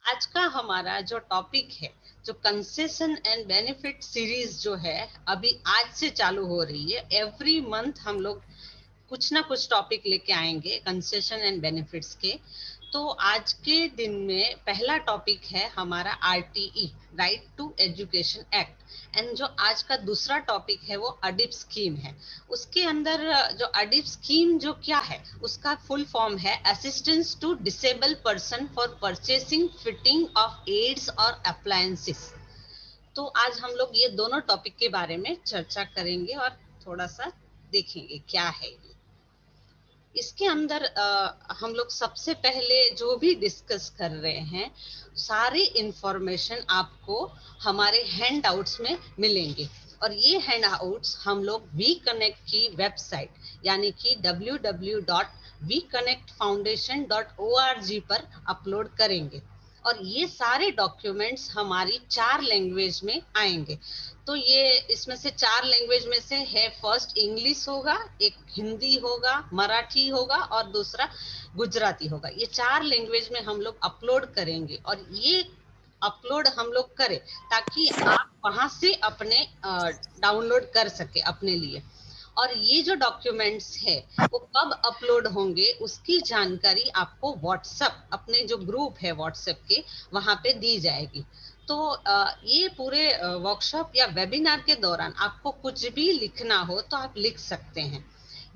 आज का हमारा जो टॉपिक है, जो कंसेशन एंड बेनिफिट सीरीज जो है, अभी आज से चालू हो रही है। एवरी मंथ हम लोग कुछ ना कुछ टॉपिक लेके आएंगे कंसेशन एंड बेनिफिट्स के। तो आज के दिन में पहला टॉपिक है हमारा RTE, right to education act. And जो आज का दूसरा टॉपिक है वो अडिप स्कीम है। उसके अंदर जो अडिप स्कीम जो क्या है, उसका फुल फॉर्म है assistance to disable person for purchasing fitting of aids और अप्लायंसेस। तो आज हम लोग ये दोनों टॉपिक के बारे में चर्चा करेंगे और थोड़ा सा देखेंगे क्या है ये। इसके अंदर हम लोग सबसे पहले जो भी डिस्कस कर रहे हैं, सारी इंफॉर्मेशन आपको हमारे हैंड आउट्स में मिलेंगे। और ये हैंड आउट्स हम लोग वी कनेक्ट की वेबसाइट यानी कि www.vconnectfoundation.org पर अपलोड करेंगे। और ये सारे डॉक्यूमेंट्स हमारी 4 लैंग्वेज में आएंगे। तो ये इसमें से 4 लैंग्वेज में से है, फर्स्ट इंग्लिश होगा, एक हिंदी होगा, मराठी होगा और दूसरा गुजराती होगा। ये 4 लैंग्वेज में हम लोग अपलोड करेंगे और ये अपलोड हम लोग करें ताकि आप वहां से अपने डाउनलोड कर सके अपने लिए। और ये जो डॉक्यूमेंट्स है वो कब अपलोड होंगे उसकी जानकारी आपको व्हाट्सएप, अपने जो ग्रुप है व्हाट्सएप के, वहां पे दी जाएगी। तो ये पूरे वर्कशॉप या वेबिनार के दौरान आपको कुछ भी लिखना हो तो आप लिख सकते हैं,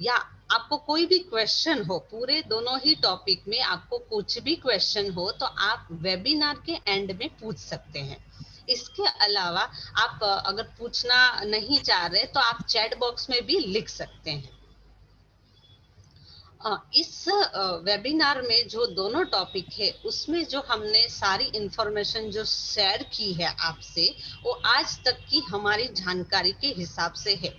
या आपको कोई भी क्वेश्चन हो, पूरे दोनों ही टॉपिक में आपको कुछ भी क्वेश्चन हो तो आप वेबिनार के एंड में पूछ सकते हैं। इसके अलावा आप अगर पूछना नहीं चाह रहे तो आप चैट बॉक्स में भी लिख सकते हैं। इस वेबिनार में जो दोनों टॉपिक है उसमें जो हमने सारी इंफॉर्मेशन जो शेयर की है आपसे, वो आज तक की हमारी जानकारी के हिसाब से है।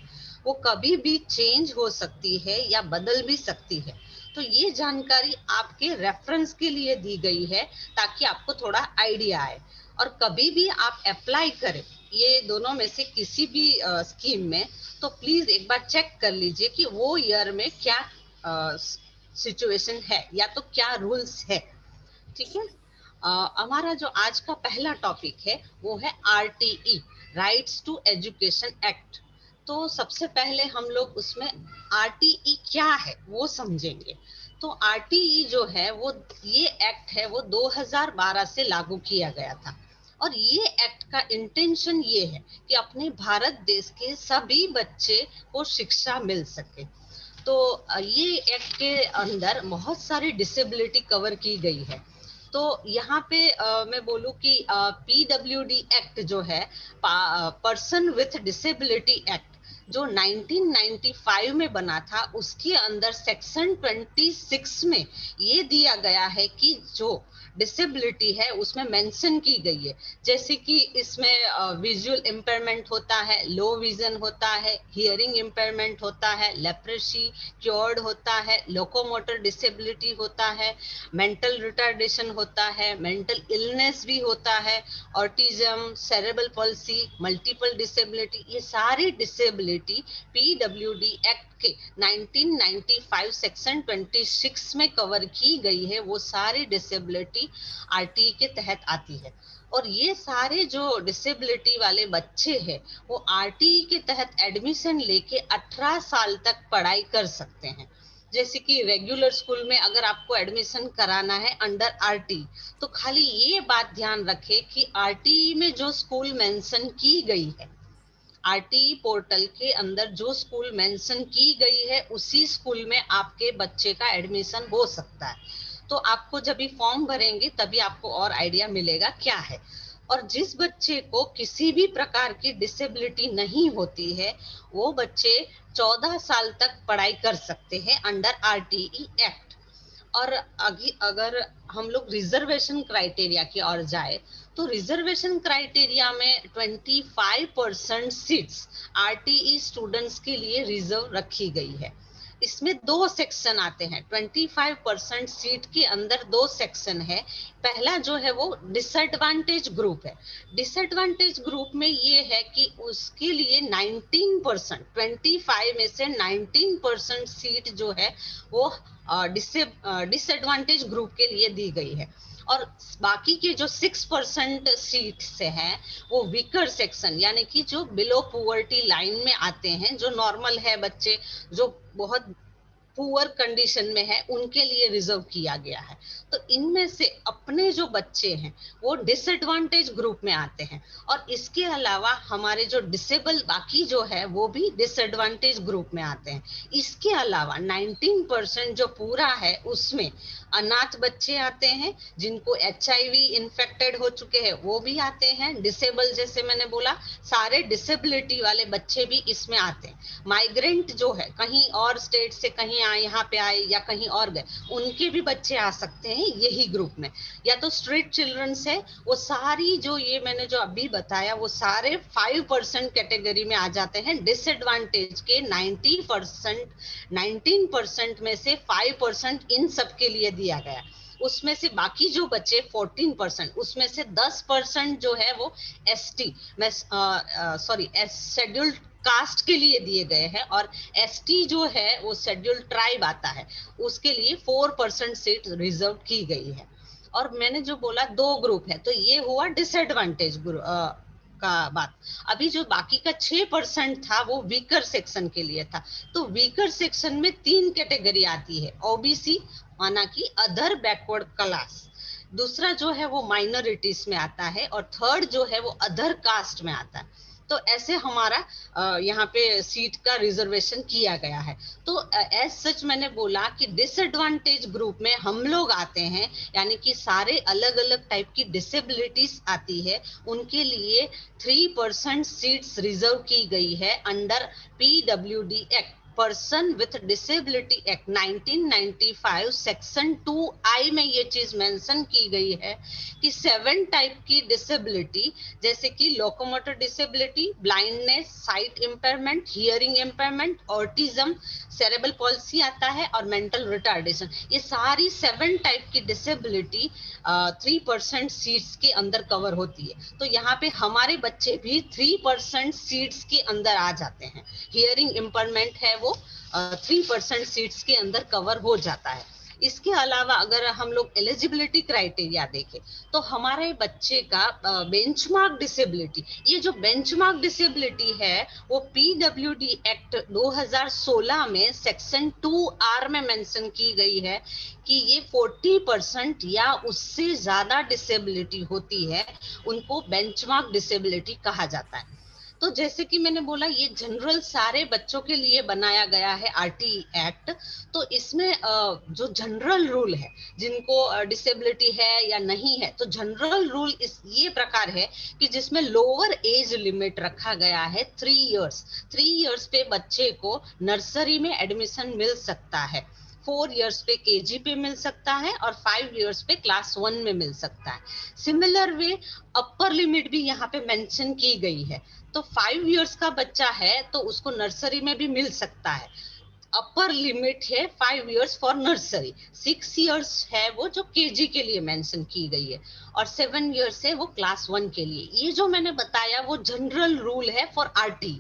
वो कभी भी चेंज हो सकती है या बदल भी सकती है। तो ये जानकारी आपके रेफरेंस के लिए दी गई है ताकि आपको थोड़ा आइडिया आए। और कभी भी आप अप्लाई करें ये दोनों में से किसी भी स्कीम में, तो प्लीज एक बार चेक कर लीजिए कि वो ईयर में क्या सिचुएशन है या तो क्या रूल्स है। ठीक है। हमारा जो आज का पहला टॉपिक है वो है RTE, rights to education act. तो सबसे पहले हम लोग उसमें आरटीई क्या है वो समझेंगे। तो आरटीई जो है वो, ये एक्ट है वो 2012 से लागू किया गया था। और ये एक्ट का इंटेंशन ये है कि अपने भारत देश के सभी बच्चे को शिक्षा मिल सके। तो ये एक्ट के अंदर बहुत सारी डिसेबिलिटी कवर की गई है। तो यहाँ पे मैं बोलूँ कि पीडब्ल्यूडी एक्ट जो है, पर्सन विथ डिसेबिलिटी एक्ट, जो 1995 में बना था, उसके अंदर सेक्शन 26 में ये दिया गया है कि जो डिसेबिलिटी है उसमें मेंशन की गई है, जैसे कि इसमें विजुअल इम्पेयरमेंट होता है, लो विजन होता है, हियरिंग इम्पेयरमेंट होता है, लेप्रेसी क्योर्ड होता है, लोकोमोटर डिसेबिलिटी होता है, मेंटल रिटार्डेशन होता है, मेंटल इलनेस भी होता है, autism, cerebral palsy, multiple disability, ये सारी डिसेबिलिटी पीडब्ल्यूडी एक्ट के 1995 सेक्शन 26 में कवर की गई है। वो सारी डिसेबिलिटी आरटी के तहत आती है। और ये सारे जो डिसेबिलिटी वाले बच्चे हैं वो आरटीई के तहत एडमिशन लेके 18 साल तक पढ़ाई कर सकते हैं। जैसे कि रेगुलर स्कूल में अगर आपको एडमिशन कराना है अंडर आरटी, तो खाली ये बात ध्यान रखें कि आरटीई में जो स्कूल मेंशन की गई है, आरटीई पोर्टल के अंदर जो स्कूल मेंशन की गई है उसी स्कूल में आपके बच्चे का एडमिशन हो सकता है। तो आपको जब भी फॉर्म भरेंगे तभी आपको और आइडिया मिलेगा क्या है। और जिस बच्चे को किसी भी प्रकार की डिसेबिलिटी नहीं होती है, वो बच्चे 14 साल तक पढ़ाई कर सकते हैं अंडर आरटीई एक्ट। और अगर हम लोग रिजर्वेशन क्राइटेरिया की ओर जाए, तो रिजर्वेशन क्राइटेरिया में 25% सीट्स आरटीई स्टूडेंट्स के लिए रिजर्व रखी गई है। इसमें 2 सेक्शन आते हैं। 25% सीट के अंदर 2 सेक्शन है। पहला जो है वो डिसएडवांटेज ग्रुप है। डिसएडवांटेज ग्रुप में ये है कि उसके लिए 19%, 25 में से 19% सीट जो है वो डिसएडवांटेज ग्रुप के लिए दी गई है। और बाकी के जो 6% सीट से हैं वो वीकर सेक्शन यानी कि जो बिलो पुअर्टी लाइन में आते हैं, जो नॉर्मल है बच्चे, जो बहुत पुअर कंडीशन में है, उनके लिए रिजर्व किया गया है। तो इनमें से अपने जो बच्चे हैं वो डिसएडवांटेज ग्रुप में आते हैं, और इसके अलावा हमारे जो डिसेबल बाकी जो है वो भी डिसएडवांटेज ग्रुप में आते हैं। इसके अलावा 19% जो पूरा है उसमें अनाथ बच्चे आते हैं, जिनको HIV इन्फेक्टेड हो चुके हैं वो भी आते हैं, डिसेबल जैसे मैंने बोला सारे डिसेबिलिटी वाले बच्चे भी इसमें आते हैं। माइग्रेंट जो है कहीं और स्टेट से कहीं आए, यहाँ पे आए या कहीं और गए, उनके भी बच्चे आ सकते हैं यही ग्रुप में। या तो स्ट्रीट चिल्ड्रंस है, वो सारी जो ये मैंने जो अभी बताया वो सारे 5% कैटेगरी में आ जाते हैं। डिसएडवांटेज के 19% में से 5% इन सब के लिए दिया गया। उसमें से बाकी जो बचे 14%, उसमें से 10% जो है वो ST में शेड्यूल्ड कास्ट के लिए दिए गए हैं, और ST जो है वो शेड्यूल्ड ट्राइब आता है, उसके लिए 4% सीट रिजर्व की गई है। और मैंने जो बोला 2 ग्रुप है, तो ये हुआ डिसएडवांटेज का बात। अभी जो बाकी का 6% था वो वीकर सेक्शन के लिए था। तो वीकर सेक्शन में 3 कैटेगरी आती है, OBC माना कि अदर बैकवर्ड क्लास, दूसरा जो है वो माइनॉरिटीज में आता है, और थर्ड जो है वो अदर कास्ट में आता है। तो ऐसे हमारा यहाँ पे सीट का रिजर्वेशन किया गया है। तो एज सच मैंने बोला कि डिसएडवांटेज ग्रुप में हम लोग आते हैं, यानी कि सारे अलग अलग टाइप की डिसेबिलिटीज आती है, उनके लिए 3% सीट्स रिजर्व की गई है under PWD act, person with disability act 1995 section 2I में ये चीज मेंशन की गई है कि 7 टाइप की डिसेबिलिटी, जैसे कि locomotor disability, blindness, site impairment, hearing impairment, autism, cerebral palsy आता है, और मेंटल रिटार्डेशन, ये सारी 7 टाइप की डिसेबिलिटी 3% सीट्स के अंदर कवर होती है। तो यहाँ पे हमारे बच्चे भी 3% सीट्स के अंदर आ जाते हैं। हियरिंग इम्पेयरमेंट है वो 3% सीट्स के अंदर कवर हो जाता है। इसके अलावा अगर हम लोग एलिजिबिलिटी क्राइटेरिया देखें तो हमारे बच्चे का बेंचमार्क डिसेबिलिटी, ये जो बेंचमार्क डिसेबिलिटी है वो PWD एक्ट 2016 में सेक्शन 2R में मेंशन की गई है कि ये 40% या उससे ज्यादा डिसेबिलिटी होती है, उनको बेंचमार्क डिसेबिलिटी कहा जाता है। तो जैसे कि मैंने बोला ये जनरल सारे बच्चों के लिए बनाया गया है RTE एक्ट। तो इसमें जो जनरल रूल है, जिनको डिसेबिलिटी है या नहीं है, तो जनरल रूल इस ये प्रकार है कि जिसमें लोअर एज लिमिट रखा गया है 3 इयर्स। 3 इयर्स पे बच्चे को नर्सरी में एडमिशन मिल सकता है, 4 इयर्स पे KG पे मिल सकता है, और 5 इयर्स पे क्लास 1 में मिल सकता है। सिमिलर वे अपर लिमिट भी यहाँ पे मेंशन की गई है। तो 5 इयर्स का बच्चा है तो उसको नर्सरी में भी मिल सकता है। अपर लिमिट है 5 इयर्स फॉर नर्सरी, 6 इयर्स है वो जो KG के लिए मेंशन की गई है, और 7 इयर्स है वो क्लास 1 के लिए। ये जो मैंने बताया वो जनरल रूल है फॉर RT।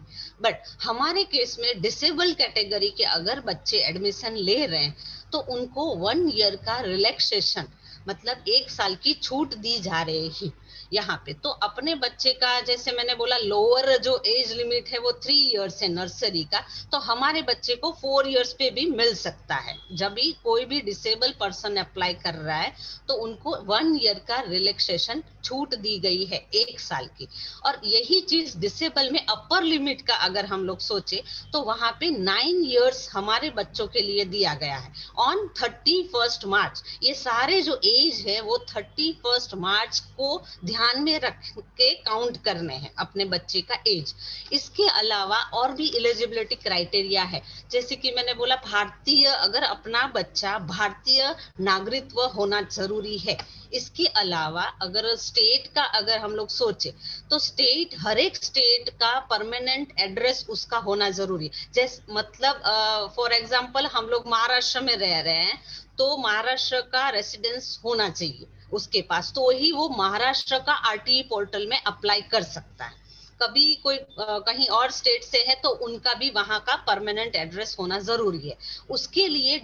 बट हमारे केस में डिसेबल कैटेगरी के अगर बच्चे एडमिशन ले रहे हैं तो उनको 1 ईयर का रिलैक्सेशन, मतलब 1 साल की छूट दी जा रही है यहाँ पे। तो अपने बच्चे का जैसे मैंने बोला लोअर जो एज लिमिट है वो 3 इयर्स है नर्सरी का, तो हमारे बच्चे को 4 इयर्स पे भी मिल सकता है। जब भी कोई भी डिसेबल पर्सन अप्लाई कर रहा है तो उनको 1 ईयर का रिलैक्सेशन छूट दी गई है 1 साल की। और यही चीज डिसेबल में अपर लिमिट का अगर हम लोग सोचे तो वहां पे 9 इयर्स हमारे बच्चों के लिए दिया गया है ऑन 31 मार्च। ये सारे जो एज है वो 31 मार्च को ध्यान में रख के काउंट करने हैं अपने बच्चे का एज। इसके अलावा और भी एलिजिबिलिटी क्राइटेरिया है, जैसे कि मैंने बोला भारतीय, अगर अपना बच्चा भारतीय नागरिकत्व होना जरूरी है। इसके अलावा अगर स्टेट का अगर हम लोग सोचे तो स्टेट, हर एक स्टेट का परमानेंट एड्रेस उसका होना जरूरी है। जैसे मतलब फॉर एग्जांपल हम लोग महाराष्ट्र में रह रहे हैं तो महाराष्ट्र का रेसिडेंस होना चाहिए उसके पास, तो ही वो महाराष्ट्र का RTE पोर्टल में अप्लाई कर सकता है। कभी कोई कहीं और स्टेट से है तो उनका भी वहां का परमानेंट एड्रेस होना जरूरी है। उसके लिए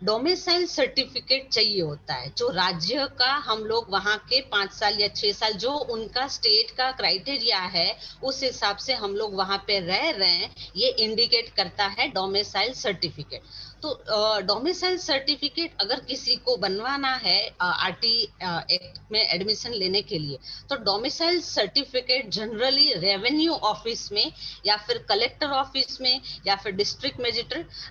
डोमिसाइल सर्टिफिकेट चाहिए होता है, जो राज्य का हम लोग वहां के 5 साल या 6 साल जो उनका स्टेट का क्राइटेरिया है उस हिसाब से हम लोग वहां पे रह रहे हैं, ये इंडिकेट करता है डोमिसाइल सर्टिफिकेट। तो डोमिसाइल सर्टिफिकेट अगर किसी को बनवाना है आरटी एक्ट में एडमिशन लेने के लिए, तो domicile certificate generally revenue office में या फिर कलेक्टर ऑफिस में या फिर डिस्ट्रिक्ट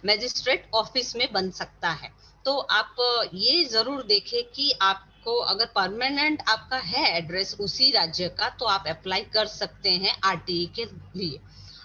मजिस्ट्रेट ऑफिस में बन सकता है। तो आप ये जरूर देखें कि आपको अगर परमानेंट आपका है एड्रेस उसी राज्य का, तो आप अप्लाई कर सकते हैं आरटीई के लिए।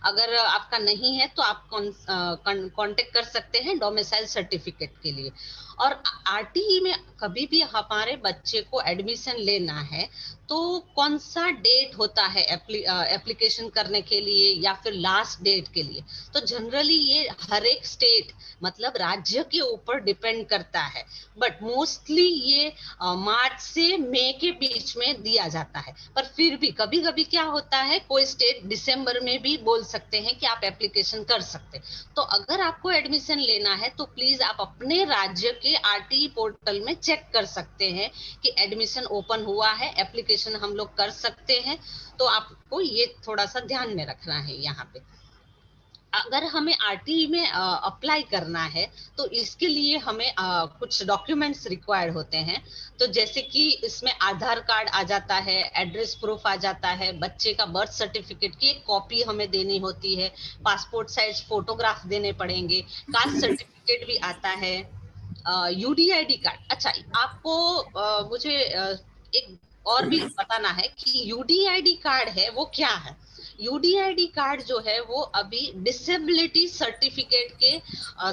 अगर आपका नहीं है तो आप कांटेक्ट कर सकते हैं डोमिसाइल सर्टिफिकेट के लिए। और आरटीई में कभी भी हमारे बच्चे को एडमिशन लेना है तो कौन सा डेट होता है एप्लीकेशन करने के लिए या फिर लास्ट डेट के लिए, तो जनरली ये हर एक स्टेट मतलब राज्य के ऊपर डिपेंड करता है, बट मोस्टली ये मार्च से मई के बीच में दिया जाता है। पर फिर भी कभी कभी क्या होता है, कोई स्टेट दिसंबर में भी बोल सकते हैं कि आप एप्लीकेशन कर सकते। तो अगर आपको एडमिशन लेना है तो प्लीज आप अपने राज्य के आरटीई पोर्टल में चेक कर सकते हैं कि एडमिशन ओपन हुआ है, एप्लीकेशन हम लोग कर सकते हैं। तो आपको ये थोड़ा सा ध्यान में रखना है यहाँ पे। अगर हमें आरटीई में अप्लाई करना है तो इसके लिए हमें कुछ डॉक्यूमेंट्स रिक्वायर्ड होते हैं। तो जैसे कि इसमें आधार कार्ड आ जाता है, एड्रेस प्रूफ आ जाता है, बच्चे का बर्थ सर्टिफिकेट की एक कॉपी हमें देनी होती है, पासपोर्ट साइज फोटोग्राफ देने पड़ेंगे, कास्ट सर्टिफिकेट भी आता है, यूडीआईडी कार्ड। अच्छा, आपको मुझे एक और भी बताना है कि यूडीआईडी कार्ड है वो क्या है। यूडीआईडी कार्ड जो है वो अभी डिसेबिलिटी सर्टिफिकेट के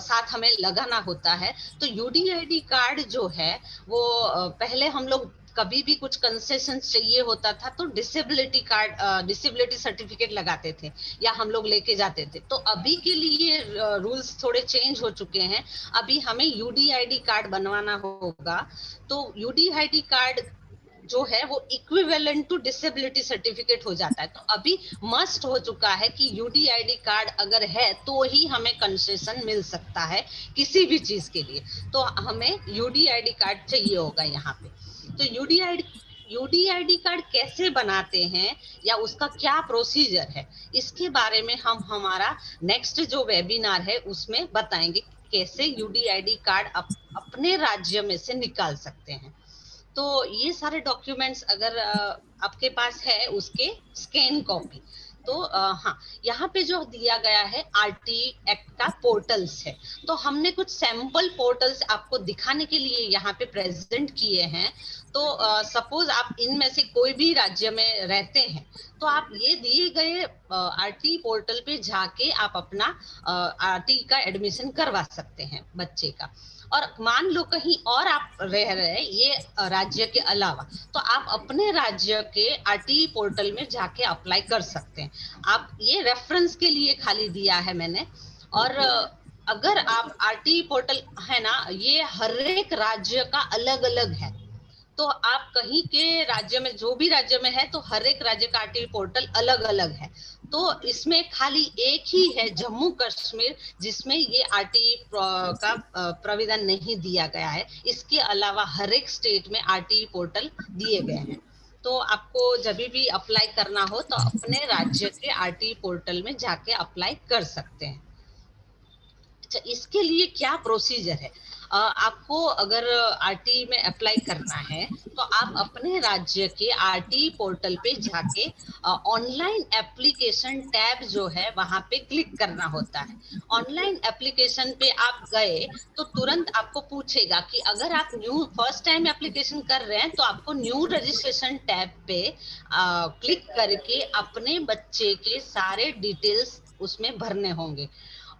साथ हमें लगाना होता है। तो यूडीआईडी कार्ड जो है वो पहले हम लोग कभी भी कुछ कंसेशन चाहिए होता था तो डिसेबिलिटी कार्ड डिसेबिलिटी सर्टिफिकेट लगाते थे या हम लोग लेके जाते थे। तो अभी के लिए रूल्स थोड़े चेंज हो चुके हैं, अभी हमें यूडीआईडी कार्ड बनवाना होगा। तो यूडीआईडी कार्ड जो है वो इक्विवेलेंट टू डिसेबिलिटी सर्टिफिकेट हो जाता है। तो अभी मस्ट हो चुका है कि यूडीआईडी कार्ड अगर है तो ही हमें कंसेशन मिल सकता है किसी भी चीज के लिए। तो हमें यूडीआईडी कार्ड चाहिए होगा यहाँ पे। तो यूडीआईडी कार्ड कैसे बनाते हैं या उसका क्या प्रोसीजर है, इसके बारे में हम हमारा नेक्स्ट जो वेबिनार है उसमें बताएंगे कैसे यूडीआईडी कार्ड अपने राज्य में से निकाल सकते हैं। तो ये सारे डॉक्यूमेंट्स अगर आपके पास है उसके स्कैन कॉपी, तो हाँ, यहाँ पे जो दिया गया है आरटी एक्ट का पोर्टल्स है, तो हमने कुछ सैंपल पोर्टल्स आपको दिखाने के लिए यहाँ पे प्रेजेंट किए हैं। तो सपोज आप इनमें से कोई भी राज्य में रहते हैं तो आप ये दिए गए आरटी पोर्टल पे जाके आप अपना आरटी का एडमिशन करवा सकते हैं बच्चे का। और मान लो कहीं और आप रह रहे हैं ये राज्य के अलावा, तो आप अपने राज्य के आरटीई पोर्टल में जाके अप्लाई कर सकते हैं। आप ये रेफरेंस के लिए खाली दिया है मैंने। और अगर आप आरटीई पोर्टल है ना, ये हर एक राज्य का अलग अलग है। तो आप कहीं के राज्य में, जो भी राज्य में है, तो हर एक राज्य का आरटीई पोर्टल अलग अलग है। तो इसमें खाली एक ही है जम्मू कश्मीर जिसमें ये आरटीई का प्राविधान नहीं दिया गया है। इसके अलावा हर एक स्टेट में आरटीई पोर्टल दिए गए हैं। तो आपको जब भी अप्लाई करना हो तो अपने राज्य के आरटीई पोर्टल में जाके अप्लाई कर सकते हैं। अच्छा, इसके लिए क्या प्रोसीजर है? आपको अगर आरटी में अप्लाई करना है तो आप अपने राज्य के आरटी पोर्टल पे जाके ऑनलाइन एप्लीकेशन टैब जो है वहां पे क्लिक करना होता है। ऑनलाइन एप्लीकेशन पे आप गए तो तुरंत आपको पूछेगा कि अगर आप न्यू फर्स्ट टाइम एप्लीकेशन कर रहे हैं तो आपको न्यू रजिस्ट्रेशन टैब पे क्लिक करके अपने बच्चे के सारे डिटेल्स उसमें भरने होंगे।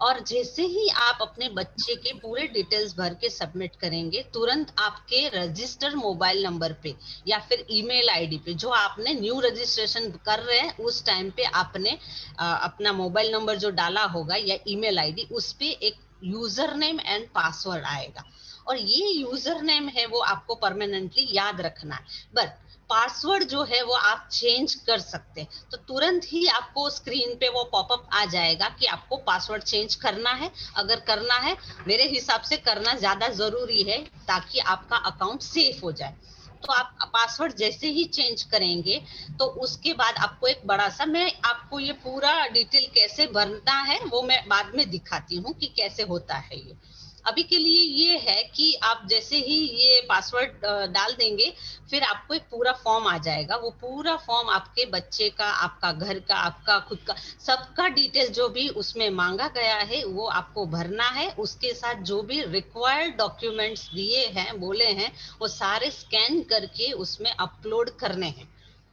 और जैसे ही आप अपने बच्चे के पूरे डिटेल्स भर के सबमिट करेंगे, तुरंत आपके रजिस्टर मोबाइल नंबर पे या फिर ईमेल आईडी पे, जो आपने न्यू रजिस्ट्रेशन कर रहे हैं उस टाइम पे आपने अपना मोबाइल नंबर जो डाला होगा या ईमेल आईडी, उस पे एक यूजर नेम एंड पासवर्ड आएगा। और ये यूजर नेम है वो आपको परमानेंटली याद रखना है। बट पासवर्ड जो है वो आप चेंज कर सकते हैं, तो तुरंत ही आपको स्क्रीन पे वो पॉपअप आ जाएगा कि आपको पासवर्ड चेंज करना है। अगर करना है, मेरे हिसाब से करना ज्यादा जरूरी है, ताकि आपका अकाउंट सेफ हो जाए। तो आप पासवर्ड जैसे ही चेंज करेंगे, तो उसके बाद आपको एक बड़ा सा, मैं आपको ये पूरा डिटेल कैसे भरना है वो मैं बाद में दिखाती हूँ कि कैसे होता है ये। अभी के लिए ये है कि आप जैसे ही ये पासवर्ड डाल देंगे, फिर आपको एक पूरा फॉर्म आ जाएगा। वो पूरा फॉर्म आपके बच्चे का, आपका घर का, आपका खुद का, सबका डिटेल जो भी उसमें मांगा गया है वो आपको भरना है। उसके साथ जो भी रिक्वायर्ड डॉक्यूमेंट्स दिए हैं, बोले हैं, वो सारे स्कैन करके उसमें अपलोड करने हैं।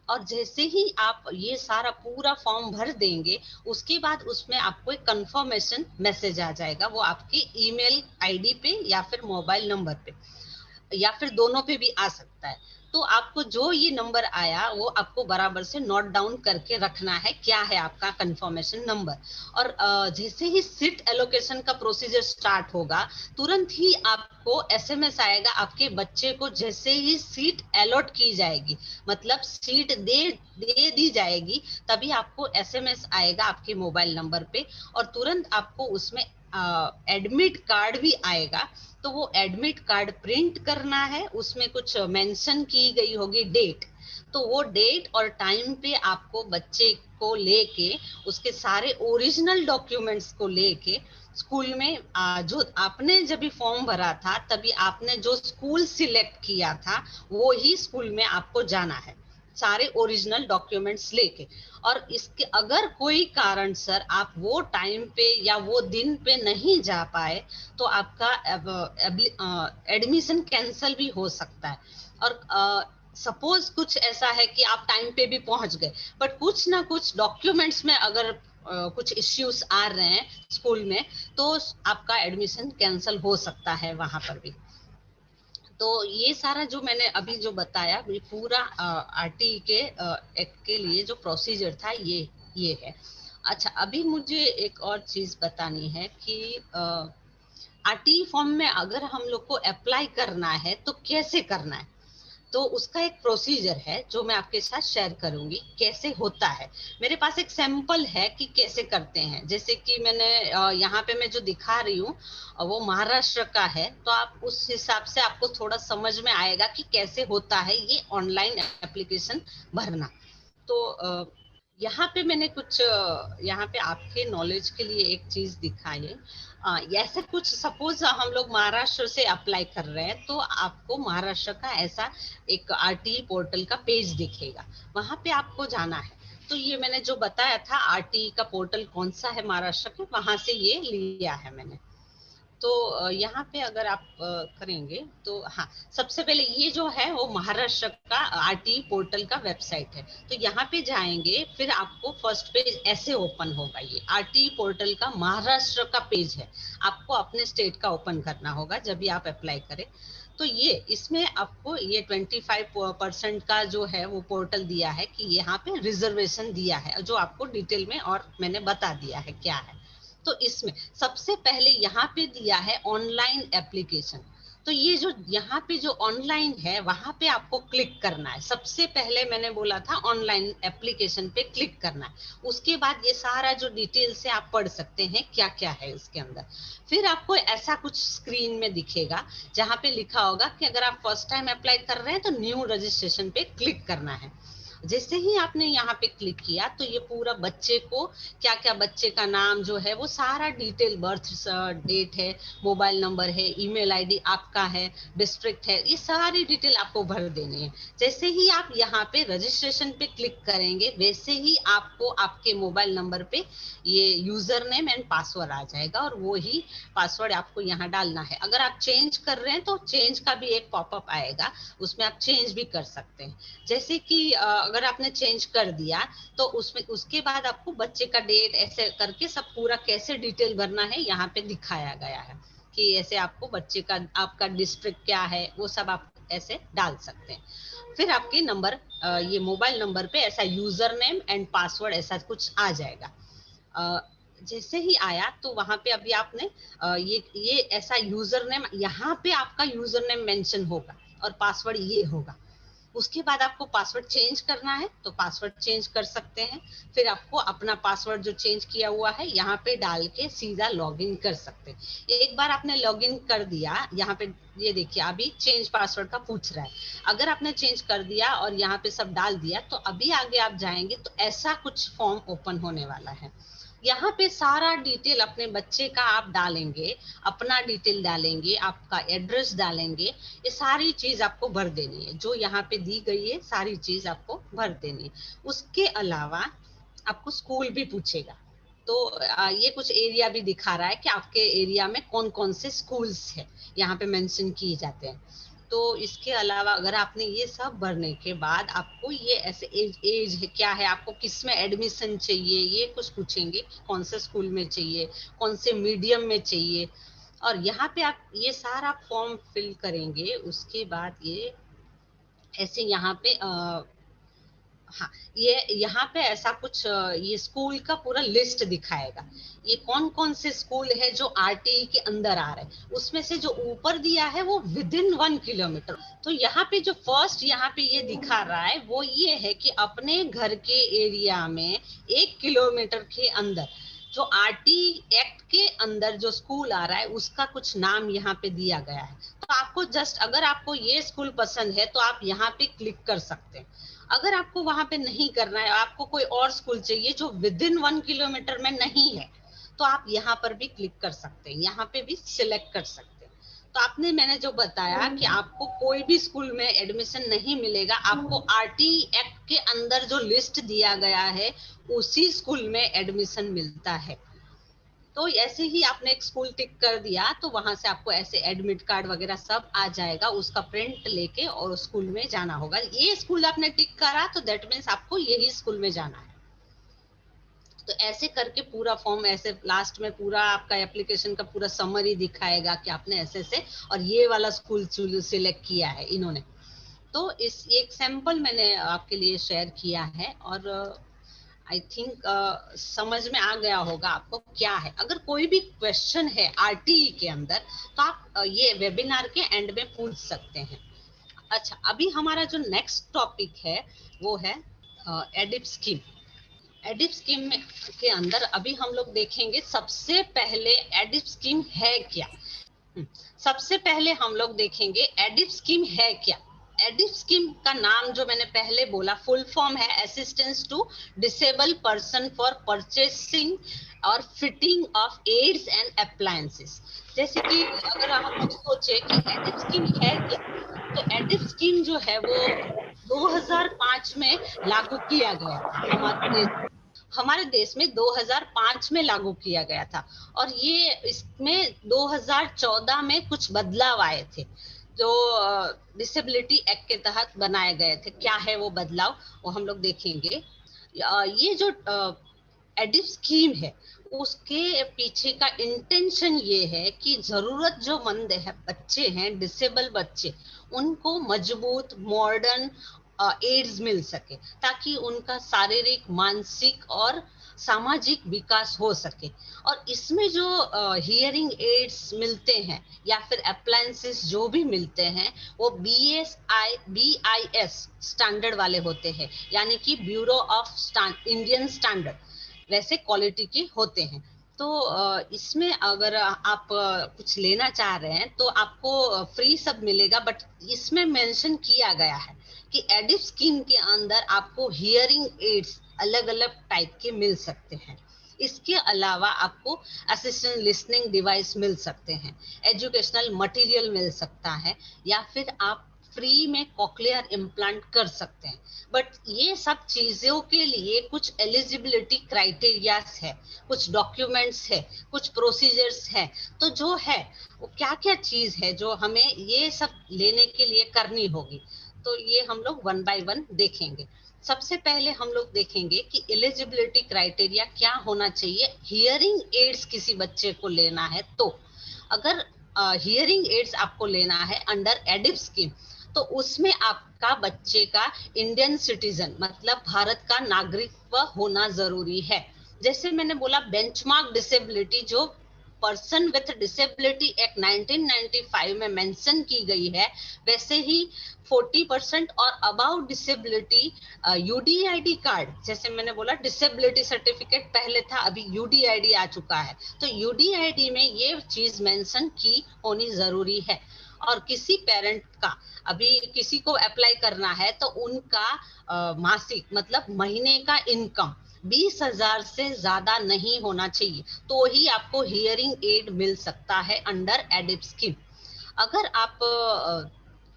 और जैसे ही आप ये सारा पूरा फॉर्म भर देंगे, उसके बाद उसमें आपको एक कंफर्मेशन मैसेज आ जाएगा। वो आपकी ईमेल आईडी पे या फिर मोबाइल नंबर पे या फिर दोनों पे भी आ सकता है। तो आपको जो ये नंबर आया वो आपको बराबर से नोट डाउन करके रखना है, क्या है आपका कंफर्मेशन नंबर। और जैसे ही सीट एलोकेशन का प्रोसीजर स्टार्ट होगा, तुरंत ही आपको एसएमएस आएगा आपके बच्चे को। जैसे ही सीट अलॉट की जाएगी, मतलब सीट दे दे दी जाएगी, तभी आपको एसएमएस आएगा आपके मोबाइल नंबर पे। और तुरंत आपको उसमें एडमिट कार्ड भी आएगा। तो वो एडमिट कार्ड प्रिंट करना है, उसमें कुछ मेंशन की गई होगी डेट। तो वो डेट और टाइम पे आपको बच्चे को लेके, उसके सारे ओरिजिनल डॉक्यूमेंट्स को लेके स्कूल में, जो आपने जब भी फॉर्म भरा था तभी आपने जो स्कूल सिलेक्ट किया था, वो ही स्कूल में आपको जाना है, सारे ओरिजिनल डॉक्यूमेंट्स लेके। और इसके अगर कोई कारण सर आप वो टाइम पे या वो दिन पे नहीं जा पाए, तो आपका एडमिशन कैंसल भी हो सकता है। और सपोज कुछ ऐसा है कि आप टाइम पे भी पहुंच गए, बट कुछ ना कुछ डॉक्यूमेंट्स में अगर कुछ इश्यूज आ रहे हैं स्कूल में, तो आपका एडमिशन कैंसल हो सकता है वहां पर भी। तो ये सारा जो मैंने अभी जो बताया, ये पूरा आरटी के एक्ट के लिए जो प्रोसीजर था, ये है। अच्छा, अभी मुझे एक और चीज बतानी है कि आरटी फॉर्म में अगर हम लोग को अप्लाई करना है तो कैसे करना है। तो उसका एक प्रोसीजर है जो मैं आपके साथ शेयर करूंगी, कैसे होता है। मेरे पास एक सैंपल है कि कैसे करते हैं। जैसे कि मैंने यहाँ पे मैं जो दिखा रही हूँ, वो महाराष्ट्र का है, तो आप उस हिसाब से आपको थोड़ा समझ में आएगा कि कैसे होता है ये ऑनलाइन एप्लीकेशन भरना। तो यहाँ पे मैंने कुछ यहाँ पे आपके नॉलेज के लिए एक चीज दिखाई है। ऐसा कुछ सपोज हम लोग महाराष्ट्र से अप्लाई कर रहे हैं, तो आपको महाराष्ट्र का ऐसा एक आरटीई पोर्टल का पेज दिखेगा, वहां पे आपको जाना है। तो ये मैंने जो बताया था आरटीई का पोर्टल कौन सा है महाराष्ट्र के, वहां से ये लिया है मैंने। तो यहाँ पे अगर आप करेंगे तो हाँ, सबसे पहले ये जो है वो महाराष्ट्र का आरटी पोर्टल का वेबसाइट है। तो यहाँ पे जाएंगे, फिर आपको फर्स्ट पेज ऐसे ओपन होगा। ये आरटी पोर्टल का महाराष्ट्र का पेज है, आपको अपने स्टेट का ओपन करना होगा जब भी आप अप्लाई करें। तो ये इसमें आपको ये 25% का जो है वो पोर्टल दिया है कि यहाँ पे रिजर्वेशन दिया है, जो आपको डिटेल में और मैंने बता दिया है क्या है। तो इसमें सबसे पहले यहाँ पे दिया है ऑनलाइन एप्लीकेशन। तो ये जो यहाँ पे जो ऑनलाइन है, वहां पे आपको क्लिक करना है। सबसे पहले मैंने बोला था ऑनलाइन एप्लीकेशन पे क्लिक करना है। उसके बाद ये सारा जो डिटेल से आप पढ़ सकते हैं क्या क्या है इसके अंदर। फिर आपको ऐसा कुछ स्क्रीन में दिखेगा जहाँ पे लिखा होगा कि अगर आप फर्स्ट टाइम अप्लाई कर रहे हैं तो न्यू रजिस्ट्रेशन पे क्लिक करना है। जैसे ही आपने यहाँ पे क्लिक किया, तो ये पूरा बच्चे को क्या क्या, बच्चे का नाम जो है वो सारा डिटेल, बर्थ डेट है, मोबाइल नंबर है, ईमेल आईडी आपका है, डिस्ट्रिक्ट है, ये सारी डिटेल आपको भर देनी है। जैसे ही आप यहाँ पे रजिस्ट्रेशन पे क्लिक करेंगे, वैसे ही आपको आपके मोबाइल नंबर पे ये यूजर नेम एंड पासवर्ड आ जाएगा, और वो ही पासवर्ड आपको यहाँ डालना है। अगर आप चेंज कर रहे हैं तो चेंज का भी एक पॉपअप आएगा, उसमें आप चेंज भी कर सकते हैं। जैसे कि अगर आपने चेंज कर दिया, तो उसमें उसके बाद आपको बच्चे का डेट ऐसे करके सब पूरा कैसे डिटेल भरना है यहाँ पे दिखाया गया है कि ऐसे आपको बच्चे का, आपका डिस्ट्रिक्ट क्या है, वो सब आप ऐसे डाल सकते हैं। फिर आपके नंबर, ये मोबाइल नंबर पे ऐसा यूजर नेम एंड पासवर्ड ऐसा कुछ आ जाएगा। जैसे ही आया तो वहां पे अभी आपने ये ऐसा यूजर नेम, यहाँ पे आपका यूजर नेम मेंशन होगा और पासवर्ड ये होगा। उसके बाद आपको पासवर्ड चेंज करना है तो पासवर्ड चेंज कर सकते हैं। फिर आपको अपना पासवर्ड जो चेंज किया हुआ है यहाँ पे डाल के सीधा लॉगिन कर सकते हैं। एक बार आपने लॉगिन कर दिया, यहाँ पे ये देखिए अभी चेंज पासवर्ड का पूछ रहा है। अगर आपने चेंज कर दिया और यहाँ पे सब डाल दिया तो अभी आगे आप जाएंगे तो ऐसा कुछ फॉर्म ओपन होने वाला है। यहाँ पे सारा डिटेल अपने बच्चे का आप डालेंगे, अपना डिटेल डालेंगे, आपका एड्रेस डालेंगे, ये सारी चीज आपको भर देनी है। जो यहाँ पे दी गई है सारी चीज आपको भर देनी है। उसके अलावा आपको स्कूल भी पूछेगा। तो ये कुछ एरिया भी दिखा रहा है कि आपके एरिया में कौन कौन से स्कूल्स है, यहाँ पे मेंशन किए जाते हैं। तो इसके अलावा अगर आपने ये सब भरने के बाद आपको ये ऐसे एज है क्या है, आपको किस में एडमिशन चाहिए, ये कुछ पूछेंगे, कौन से स्कूल में चाहिए, कौन से मीडियम में चाहिए। और यहाँ पे आप ये सारा फॉर्म फिल करेंगे। उसके बाद ये ऐसे यहाँ पे हाँ, ये यहाँ पे ऐसा कुछ ये स्कूल का पूरा लिस्ट दिखाएगा। ये कौन कौन से स्कूल है जो आरटीई के अंदर आ रहे हैं। उसमें से जो ऊपर दिया है वो विद इन 1 किलोमीटर। तो यहाँ पे जो फर्स्ट यहाँ पे ये दिखा रहा है वो ये है कि अपने घर के एरिया में 1 किलोमीटर के अंदर जो आरटी एक्ट के अंदर जो स्कूल आ रहा है उसका कुछ नाम यहाँ पे दिया गया है। तो आपको जस्ट अगर आपको ये स्कूल पसंद है तो आप यहाँ पे क्लिक कर सकते हैं। अगर आपको वहां पे नहीं करना है, आपको कोई और स्कूल चाहिए जो विद इन 1 किलोमीटर में नहीं है, तो आप यहाँ पर भी क्लिक कर सकते हैं, यहाँ पे भी सिलेक्ट कर सकते हैं। तो आपने मैंने जो बताया कि आपको कोई भी स्कूल में एडमिशन नहीं मिलेगा, आपको आरटी एक्ट के अंदर जो लिस्ट दिया गया है उसी स्कूल में एडमिशन मिलता है। तो ऐसे ही आपने एक स्कूल टिक कर दिया तो वहां से आपको ऐसे एडमिट कार्ड वगैरह सब आ जाएगा, उसका प्रिंट लेके और स्कूल में जाना होगा। ये स्कूल आपने टिक करा तो दैट मीन्स आपको यही स्कूल में जाना है। तो ऐसे करके पूरा फॉर्म ऐसे लास्ट में पूरा आपका एप्लीकेशन का पूरा समरी दिखाएगा कि आपने ऐसे ऐसे और ये वाला स्कूल सिलेक्ट किया है इन्होंने। तो इस एक सैंपल मैंने आपके लिए शेयर किया है और आई थिंक समझ में आ गया होगा आपको क्या है। अगर कोई भी क्वेश्चन है आरटीई के अंदर तो आप ये वेबिनार के एंड में पूछ सकते हैं। अच्छा, अभी हमारा जो नेक्स्ट टॉपिक है वो है एडिप स्कीम। एडिप स्कीम के अंदर अभी हम लोग देखेंगे सबसे पहले एडिप स्कीम है क्या। सबसे पहले हम लोग देखेंगे एडिप स्कीम है क्या। एडिप स्कीम का नाम जो मैंने पहले बोला फुल फॉर्म है assistance to disable person for purchasing और fitting of aids and appliances. जैसे कि अगर हम लोग सोचे कि एडिप स्कीम है क्या, तो एडिप स्कीम जो है वो 2005 में लागू किया गया था हमारे देश में 2005 में लागू किया गया था। और ये इसमें 2014 में कुछ बदलाव आए थे जो डिसेबिलिटी एक्ट के तहत बनाए गए थे। क्या है वो बदलाव, वो हम लोग देखेंगे। ये जो एडिप स्कीम है उसके पीछे का इंटेंशन ये है कि जरूरत जो मंद है बच्चे हैं, डिसेबल बच्चे, उनको मजबूत मॉडर्न एड्स मिल सके ताकि उनका शारीरिक मानसिक और सामाजिक विकास हो सके। और इसमें जो हियरिंग एड्स मिलते हैं या फिर अप्लायंसेस जो भी मिलते हैं वो BIS स्टैंडर्ड वाले होते हैं, यानी कि ब्यूरो ऑफ इंडियन स्टैंडर्ड वैसे क्वालिटी के होते हैं। तो इसमें अगर आप कुछ लेना चाह रहे हैं तो आपको फ्री सब मिलेगा। बट इसमें मेंशन किया गया है कि एडिप स्कीम के अंदर आपको हियरिंग एड्स अलग अलग टाइप के मिल सकते हैं। इसके अलावा आपको असिस्टेंट लिसनिंग डिवाइस मिल सकते हैं, एजुकेशनल मटेरियल मिल सकता है, या फिर आप फ्री में कॉकलियर इम्प्लांट कर सकते हैं। बट ये सब चीजों के लिए कुछ एलिजिबिलिटी क्राइटेरियाज है, कुछ डॉक्यूमेंट्स है, कुछ प्रोसीजर्स है। तो जो है वो क्या क्या चीज है जो हमें ये सब लेने के लिए करनी होगी, तो ये हम लोग 1 बाय 1 देखेंगे। सबसे पहले हम लोग देखेंगे कि एलिजिबिलिटी क्राइटेरिया क्या होना चाहिए हियरिंग एड्स किसी बच्चे को लेना है। तो अगर हियरिंग एड्स आपको लेना है अंडर एडिप स्कीम तो उसमें आपका बच्चे का इंडियन सिटीजन मतलब भारत का नागरिकत्व होना जरूरी है। जैसे मैंने बोला बेंचमार्क डिसेबिलिटी जो पर्सन विथ डिसेबिलिटी एक्ट 1995 में मेंशन की गई है, वैसे ही 40% और अबाउट डिसेबिलिटी यूडीआईडी कार्ड, जैसे मैंने बोला डिसेबिलिटी सर्टिफिकेट पहले था, अभी यूडीआईडी आ चुका है, तो यूडीआईडी में ये चीज मेंशन की होनी जरूरी है। और किसी पेरेंट का अभी किसी को अप्लाई करना है तो उनका मासिक मतलब महीने का इनकम 20,000 से ज्यादा नहीं होना चाहिए, तो ही आपको हियरिंग एड मिल सकता है अंडर एडिप स्कीम। अगर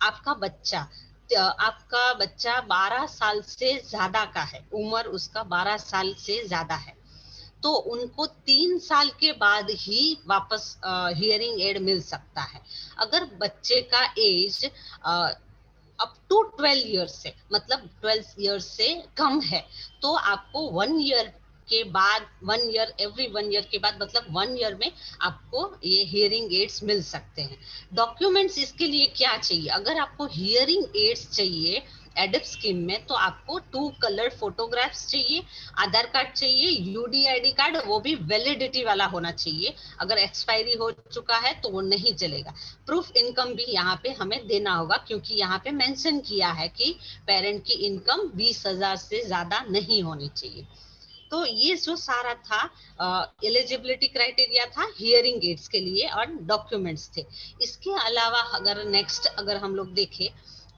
आपका बच्चा 12 साल से ज्यादा का है, उम्र उसका 12 साल से ज्यादा है, तो उनको 3 साल के बाद ही वापस हियरिंग एड मिल सकता है। अगर बच्चे का एज अप टू 12 ईयर्स से मतलब 12 ईयर्स से कम है, तो आपको 1 ईयर के बाद 1 ईयर एवरी 1 ईयर के बाद मतलब 1 ईयर में आपको ये हियरिंग एड्स मिल सकते हैं। डॉक्यूमेंट्स इसके लिए क्या चाहिए? अगर आपको हियरिंग एड्स चाहिए एडिप स्कीम में, तो आपको 2 कलर फोटोग्राफ्स चाहिए, आधार कार्ड चाहिए, यूडीआईडी कार्ड, वो भी वैलिडिटी वाला होना चाहिए। अगर एक्सपायरी हो चुका है तो वो नहीं चलेगा। प्रूफ इनकम भी यहाँ पे हमें देना होगा, क्योंकि यहाँ पे मेंशन किया है कि पेरेंट की इनकम 20,000 से ज्यादा नहीं होनी चाहिए। तो ये जो सारा था एलिजिबिलिटी क्राइटेरिया था हियरिंग एड्स के लिए और डॉक्यूमेंट्स थे। इसके अलावा अगर नेक्स्ट अगर हम लोग देखें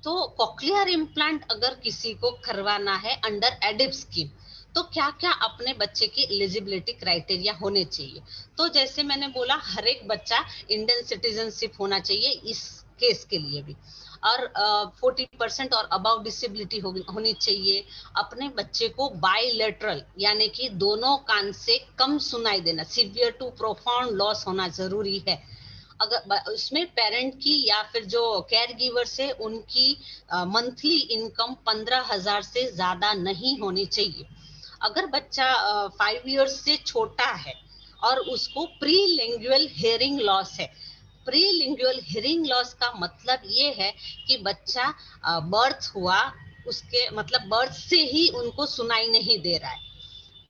तो कॉक्लियर इम्प्लांट अगर किसी को करवाना है अंडर एडिप स्कीम, तो क्या क्या अपने बच्चे की एलिजिबिलिटी क्राइटेरिया होने चाहिए? तो जैसे मैंने बोला हर एक बच्चा इंडियन सिटीजनशिप होना चाहिए इस केस के लिए भी, और 40% और अबाउ डिसेबिलिटी होनी चाहिए। अपने बच्चे को बाइलेटरल यानी कि दोनों कान से कम सुनाई देना, सिवियर टू प्रोफाउंड लॉस होना जरूरी है। अगर उसमें पेरेंट की या फिर जो केयर गिवर से उनकी मंथली इनकम 15,000 से ज्यादा नहीं होनी चाहिए। अगर बच्चा 5 ईयर्स से छोटा है और उसको प्री लिंगुअल हियरिंग लॉस है, प्री लिंगुअल हियरिंग लॉस का मतलब ये है कि बच्चा बर्थ हुआ, उसके मतलब बर्थ से ही उनको सुनाई नहीं दे रहा है,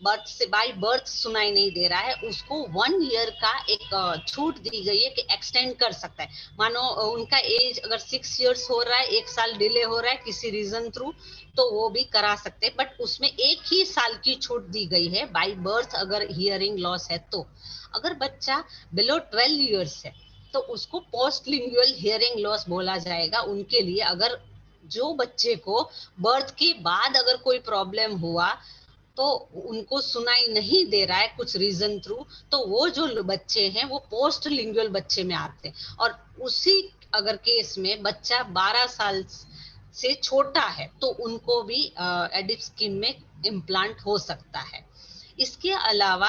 बर्थ से बाय बर्थ सुनाई नहीं दे रहा है, उसको 1 ईयर का एक छूट दी गई है कि एक्सटेंड कर सकता है। मानो उनका एज अगर 6 ईयर्स हो रहा है, 1 साल डिले हो रहा है किसी रीजन थ्रू, तो वो भी करा सकते हैं, बट उसमें 1 ही साल की छूट दी गई है बाय बर्थ अगर हियरिंग लॉस है तो। अगर बच्चा बिलो 12 ईयर्स है तो उसको पोस्ट लिंगुअल हियरिंग लॉस बोला जाएगा उनके लिए। अगर जो बच्चे को बर्थ के बाद अगर कोई प्रॉब्लम हुआ तो उनको सुनाई नहीं दे रहा है कुछ रीजन थ्रू, तो वो जो बच्चे हैं वो पोस्ट लिंगुअल बच्चे में आते हैं। और उसी अगर केस में बच्चा 12 साल से छोटा है तो उनको भी एडिप स्कीम में इम्प्लांट हो सकता है। इसके अलावा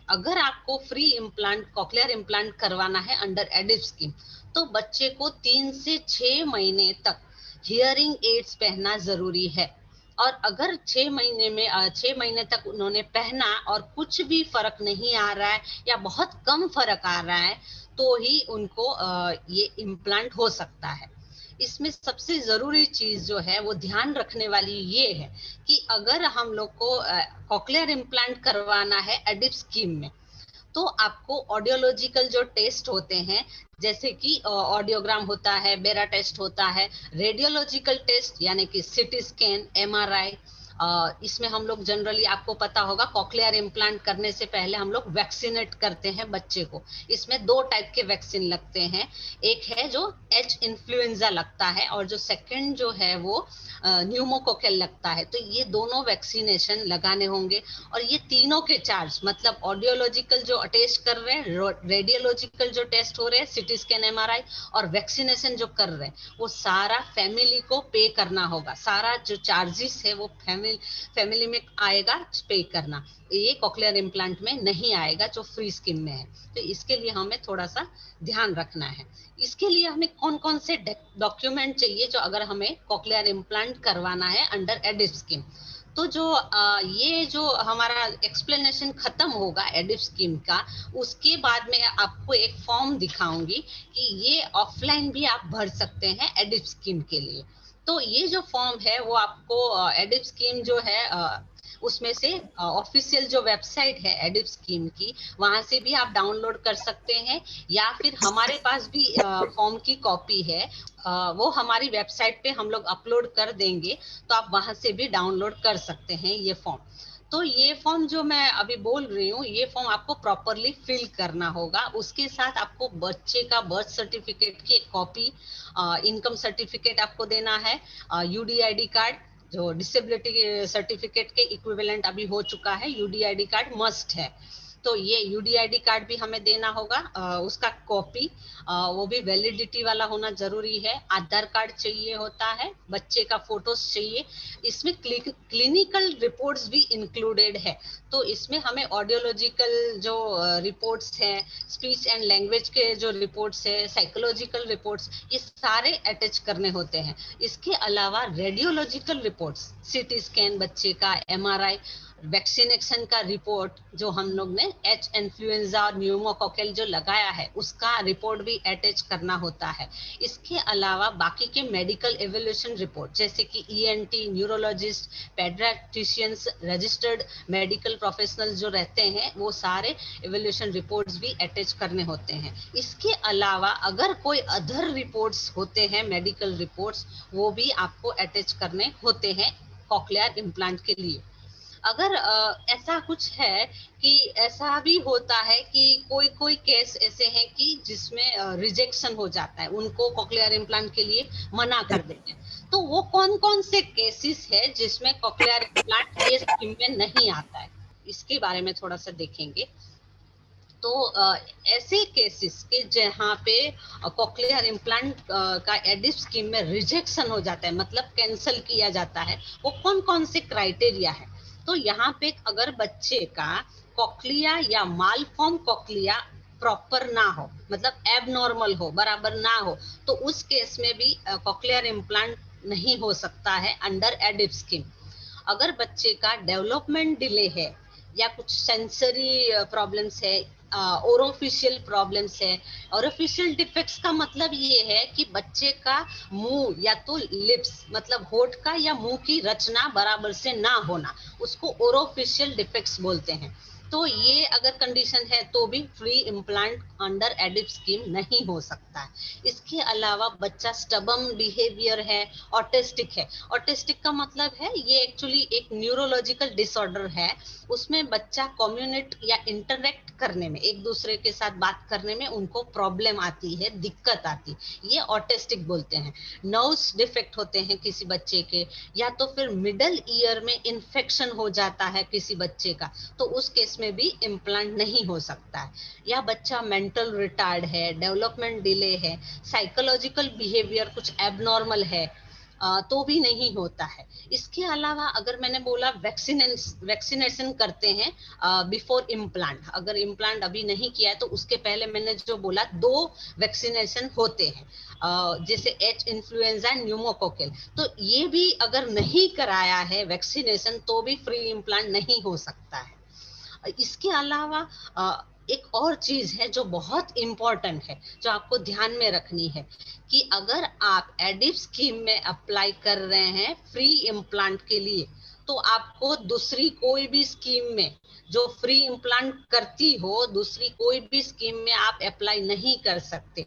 अगर आपको फ्री इम्प्लांट कॉक्लियर इम्प्लांट करवाना है अंडर एडिप स्कीम, तो बच्चे को 3 से 6 महीने तक हियरिंग एड्स पहनना जरूरी है। और अगर 6 महीने में 6 महीने तक उन्होंने पहना और कुछ भी फर्क नहीं आ रहा है या बहुत कम फर्क आ रहा है, तो ही उनको ये इम्प्लांट हो सकता है। इसमें सबसे जरूरी चीज जो है वो ध्यान रखने वाली ये है कि अगर हम लोग को कॉक्लियर इम्प्लांट करवाना है एडिप स्कीम में, तो आपको ऑडियोलॉजिकल जो टेस्ट होते हैं, जैसे कि ऑडियोग्राम होता है, बेरा टेस्ट होता है, रेडियोलॉजिकल टेस्ट यानी कि सीटी स्कैन, एमआरआई, इसमें हम लोग जनरली आपको पता होगा कॉक्लियर इम्प्लांट करने से पहले हम लोग वैक्सीनेट करते हैं बच्चे को। इसमें 2 टाइप के वैक्सीन लगते हैं, एक है जो एच इन्फ्लुएंजा लगता है और जो सेकंड जो है वो न्यूमोकोकल लगता है। तो ये दोनों वैक्सीनेशन लगाने होंगे और ये तीनों के चार्ज मतलब ऑडियोलॉजिकल जो टेस्ट कर रहे हैं, रेडियोलॉजिकल जो टेस्ट हो रहे हैं, सीटी स्कैन, एमआरआई, और वैक्सीनेशन जो कर रहे हैं, वो सारा फैमिली को पे करना होगा। सारा जो चार्जेस है वो फैमिली में आएगा पे करना, ये कॉक्लियर इम्प्लांट में नहीं आएगा जो फ्री स्कीम में है। तो इसके लिए हमें थोड़ा सा ध्यान रखना है। इसके लिए हमें कौन कौन से डॉक्यूमेंट चाहिए जो अगर हमें कॉक्लियर इम्प्लांट करवाना है अंडर एडिप स्कीम। तो जो ये जो हमारा एक्सप्लेनेशन खत्म होगा एडिप स्कीम का, उसके बाद में आपको एक फॉर्म दिखाऊंगी कि ये ऑफलाइन भी आप भर सकते हैं एडिप स्कीम के लिए। तो ये जो फॉर्म है वो आपको एडिप स्कीम जो है उसमें से ऑफिशियल जो वेबसाइट है एडिप स्कीम की, वहां से भी आप डाउनलोड कर सकते हैं, या फिर हमारे पास भी फॉर्म की कॉपी है, वो हमारी वेबसाइट पे हम लोग अपलोड कर देंगे, तो आप वहां से भी डाउनलोड कर सकते हैं ये फॉर्म। तो ये फॉर्म जो मैं अभी बोल रही हूँ, ये फॉर्म आपको प्रॉपरली फिल करना होगा। उसके साथ आपको बच्चे का बर्थ सर्टिफिकेट की एक कॉपी, इनकम सर्टिफिकेट आपको देना है, यूडीआईडी कार्ड जो डिसेबिलिटी सर्टिफिकेट के इक्विवेलेंट अभी हो चुका है, यूडीआईडी कार्ड मस्ट है। तो ये यूडीआईडी कार्ड भी हमें देना होगा, उसका कॉपी, वो भी वैलिडिटी वाला होना जरूरी है। आधार कार्ड चाहिए होता है, बच्चे का फोटोज चाहिए। इसमें क्लिनिकल रिपोर्ट्स भी इंक्लूडेड है। तो इसमें हमें ऑडियोलॉजिकल जो रिपोर्ट्स हैं, स्पीच एंड लैंग्वेज के जो रिपोर्ट्स है, साइकोलॉजिकल रिपोर्ट्स, ये सारे अटैच करने होते हैं। इसके अलावा रेडियोलॉजिकल रिपोर्ट्स, सीटी स्कैन बच्चे का, एमआरआई, वैक्सीनेशन का रिपोर्ट जो हम लोग ने एच इन्फ्लुएंजा और न्यूमोकोकल जो लगाया है उसका रिपोर्ट भी अटैच करना होता है। इसके अलावा बाकी के मेडिकल एवोल्यूशन रिपोर्ट जैसे कि ENT, neurologist, paediatricians, registered medical professional जो रहते हैं, वो सारे एवोल्यूशन रिपोर्ट्स भी अटैच करने होते हैं। इसके अलावा अगर कोई अदर रिपोर्ट्स होते हैं, मेडिकल रिपोर्ट्स, वो भी आपको अटैच करने होते हैं कॉकलियर इम्प्लांट के लिए। अगर ऐसा कुछ है कि ऐसा भी होता है कि कोई कोई केस ऐसे हैं कि जिसमें रिजेक्शन हो जाता है, उनको कॉकलियर इम्प्लांट के लिए मना कर देते हैं, तो वो कौन कौन से केसेस है जिसमें कॉकलियर इम्प्लांट ये स्कीम में नहीं आता है, इसके बारे में थोड़ा सा देखेंगे। तो ऐसे केसेस के जहाँ पे कॉकलियर इम्प्लांट का एडिप स्कीम में रिजेक्शन हो जाता है, मतलब कैंसिल किया जाता है, वो कौन कौन से क्राइटेरिया है। तो यहाँ पे अगर बच्चे का कॉकलिया या मालफॉर्म कॉकलिया प्रॉपर ना हो, मतलब एबनॉर्मल हो, बराबर ना हो, तो उस केस में भी कॉकलियर इम्प्लांट नहीं हो सकता है अंडर एडिप स्कीम। अगर बच्चे का डेवलपमेंट डिले है, या कुछ सेंसरी प्रॉब्लम्स है, ओरोफिशियल प्रॉब्लम्स है। ओरोफिशियल डिफेक्ट्स का मतलब ये है कि बच्चे का मुंह या तो लिप्स, मतलब होठ का या मुंह की रचना बराबर से ना होना, उसको ओरोफिशियल डिफेक्ट्स बोलते हैं। तो ये अगर कंडीशन है तो भी free implant under ADIP scheme नहीं हो सकता है। इसके अलावा बच्चा स्टबर्न बिहेवियर है, ऑटिस्टिक है। ऑटिस्टिक का मतलब है ये एक्चुअली एक न्यूरोलॉजिकल डिसऑर्डर है। उसमें बच्चा कम्युनिकेट या इंटरेक्ट करने में, एक दूसरे के साथ बात करने में उनको प्रॉब्लम आती है, दिक्कत आती, ये ऑटिस्टिक बोलते हैं। नर्व्स डिफेक्ट होते हैं किसी बच्चे के, या तो फिर मिडल ईयर में इन्फेक्शन हो जाता है किसी बच्चे का, तो उस केस में भी इम्प्लांट नहीं हो सकता है। या बच्चा मेंटल रिटार्ड है, डेवलपमेंट डिले है, साइकोलॉजिकल बिहेवियर कुछ एबनॉर्मल है, तो भी नहीं होता है। इसके अलावा अगर मैंने बोला वैक्सीनेशन करते हैं बिफोर इम्प्लांट, अगर इम्प्लांट अभी नहीं किया है तो उसके पहले मैंने जो बोला 2 वैक्सीनेशन होते हैं, जैसे एच इन्फ्लुएंजा, न्यूमोकोकल, तो ये भी अगर नहीं कराया है वैक्सीनेशन तो भी फ्री इम्प्लांट नहीं हो सकता है। इसके अलावा एक और चीज है जो बहुत इंपॉर्टेंट है, जो आपको ध्यान में रखनी है, कि अगर आप एडिप स्कीम में अप्लाई कर रहे हैं फ्री इम्प्लांट के लिए, तो आपको दूसरी कोई भी स्कीम में जो फ्री इम्प्लांट करती हो, दूसरी कोई भी स्कीम में आप अप्लाई नहीं कर सकते।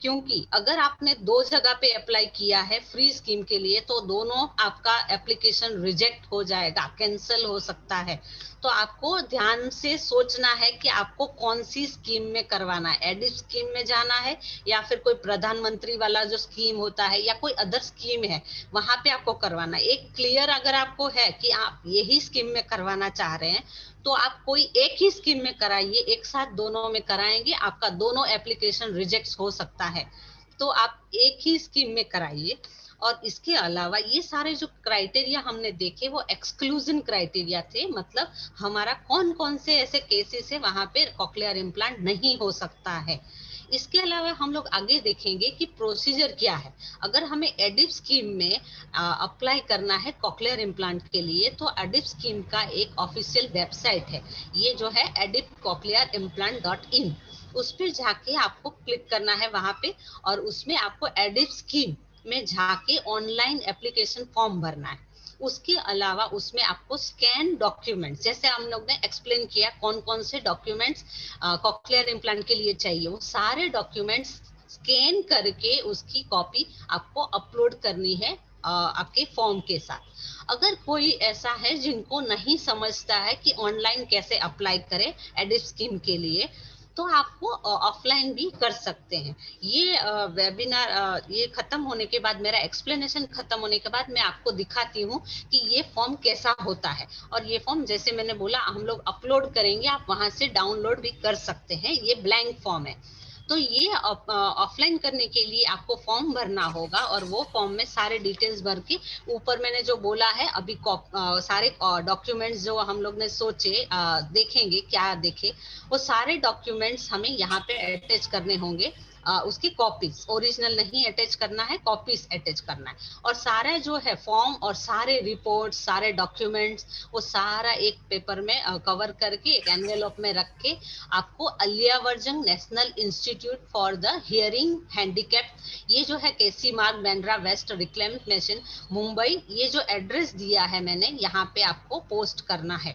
क्योंकि अगर आपने 2 जगह पे अप्लाई किया है फ्री स्कीम के लिए, तो दोनों आपका एप्लीकेशन रिजेक्ट हो जाएगा, कैंसिल हो सकता है। तो आपको ध्यान से सोचना है कि आपको कौन सी स्कीम में करवाना है, एडिप स्कीम में जाना है, या फिर कोई प्रधानमंत्री वाला जो स्कीम होता है, या कोई अदर स्कीम है, वहां पे आपको करवाना है। एक क्लियर अगर आपको है कि आप यही स्कीम में करवाना चाह रहे हैं, तो आप कोई एक ही स्कीम में कराइए, एक साथ दोनों में कराएंगे आपका दोनों एप्लीकेशन रिजेक्ट हो सकता है। तो आप एक ही स्कीम में कराइए। और इसके अलावा ये सारे जो क्राइटेरिया हमने देखे वो एक्सक्लूजन क्राइटेरिया थे, मतलब हमारा कौन कौन से ऐसे केसेस है वहां पे कॉकलियर इम्प्लांट नहीं हो सकता है। इसके अलावा हम लोग आगे देखेंगे कि प्रोसीजर क्या है। अगर हमें एडिप स्कीम में अप्लाई करना है कॉकलियर इम्प्लांट के लिए, तो एडिप स्कीम का एक ऑफिशियल वेबसाइट है, ये जो है edipcochlearimplant.in। उस पर जाके आपको क्लिक करना है वहां पे, और उसमें आपको एडिप स्कीम में जाके ऑनलाइन एप्लीकेशन फॉर्म भरना है। उसके अलावा उसमें आपको स्कैन डॉक्यूमेंट्स, जैसे हम लोग ने एक्सप्लेन किया कौन कौन से डॉक्यूमेंट्स कॉक्लियर इम्प्लांट के लिए चाहिए, वो सारे डॉक्यूमेंट्स स्कैन करके उसकी कॉपी आपको अपलोड करनी है आपके फॉर्म के साथ। अगर कोई ऐसा है जिनको नहीं समझता है कि ऑनलाइन कैसे अप्लाई करें एडिप स्कीम के लिए, तो आपको ऑफलाइन भी कर सकते हैं। ये वेबिनार ये खत्म होने के बाद, मेरा एक्सप्लेनेशन खत्म होने के बाद मैं आपको दिखाती हूँ कि ये फॉर्म कैसा होता है। और ये फॉर्म जैसे मैंने बोला हम लोग अपलोड करेंगे, आप वहां से डाउनलोड भी कर सकते हैं। ये ब्लैंक फॉर्म है। तो ये ऑफलाइन करने के लिए आपको फॉर्म भरना होगा, और वो फॉर्म में सारे डिटेल्स भर के ऊपर मैंने जो बोला है अभी सारे डॉक्यूमेंट्स जो हम लोग ने सोचे देखेंगे, क्या देखे, वो सारे डॉक्यूमेंट्स हमें यहाँ पे अटैच करने होंगे। उसकी कॉपीज, ओरिजिनल नहीं अटैच करना है, कॉपीज अटैच करना है। और सारा जो है फॉर्म और सारे रिपोर्ट, सारे डॉक्यूमेंट्स, वो सारा एक पेपर में कवर करके एक एनवेलप में रख के आपको Ali Yavar Jung National Institute for the Hearing Handicap, ये जो है केसी मार्ग बांद्रा वेस्ट रिक्लेमेशन मुंबई, ये जो एड्रेस दिया है मैंने, यहाँ पे आपको पोस्ट करना है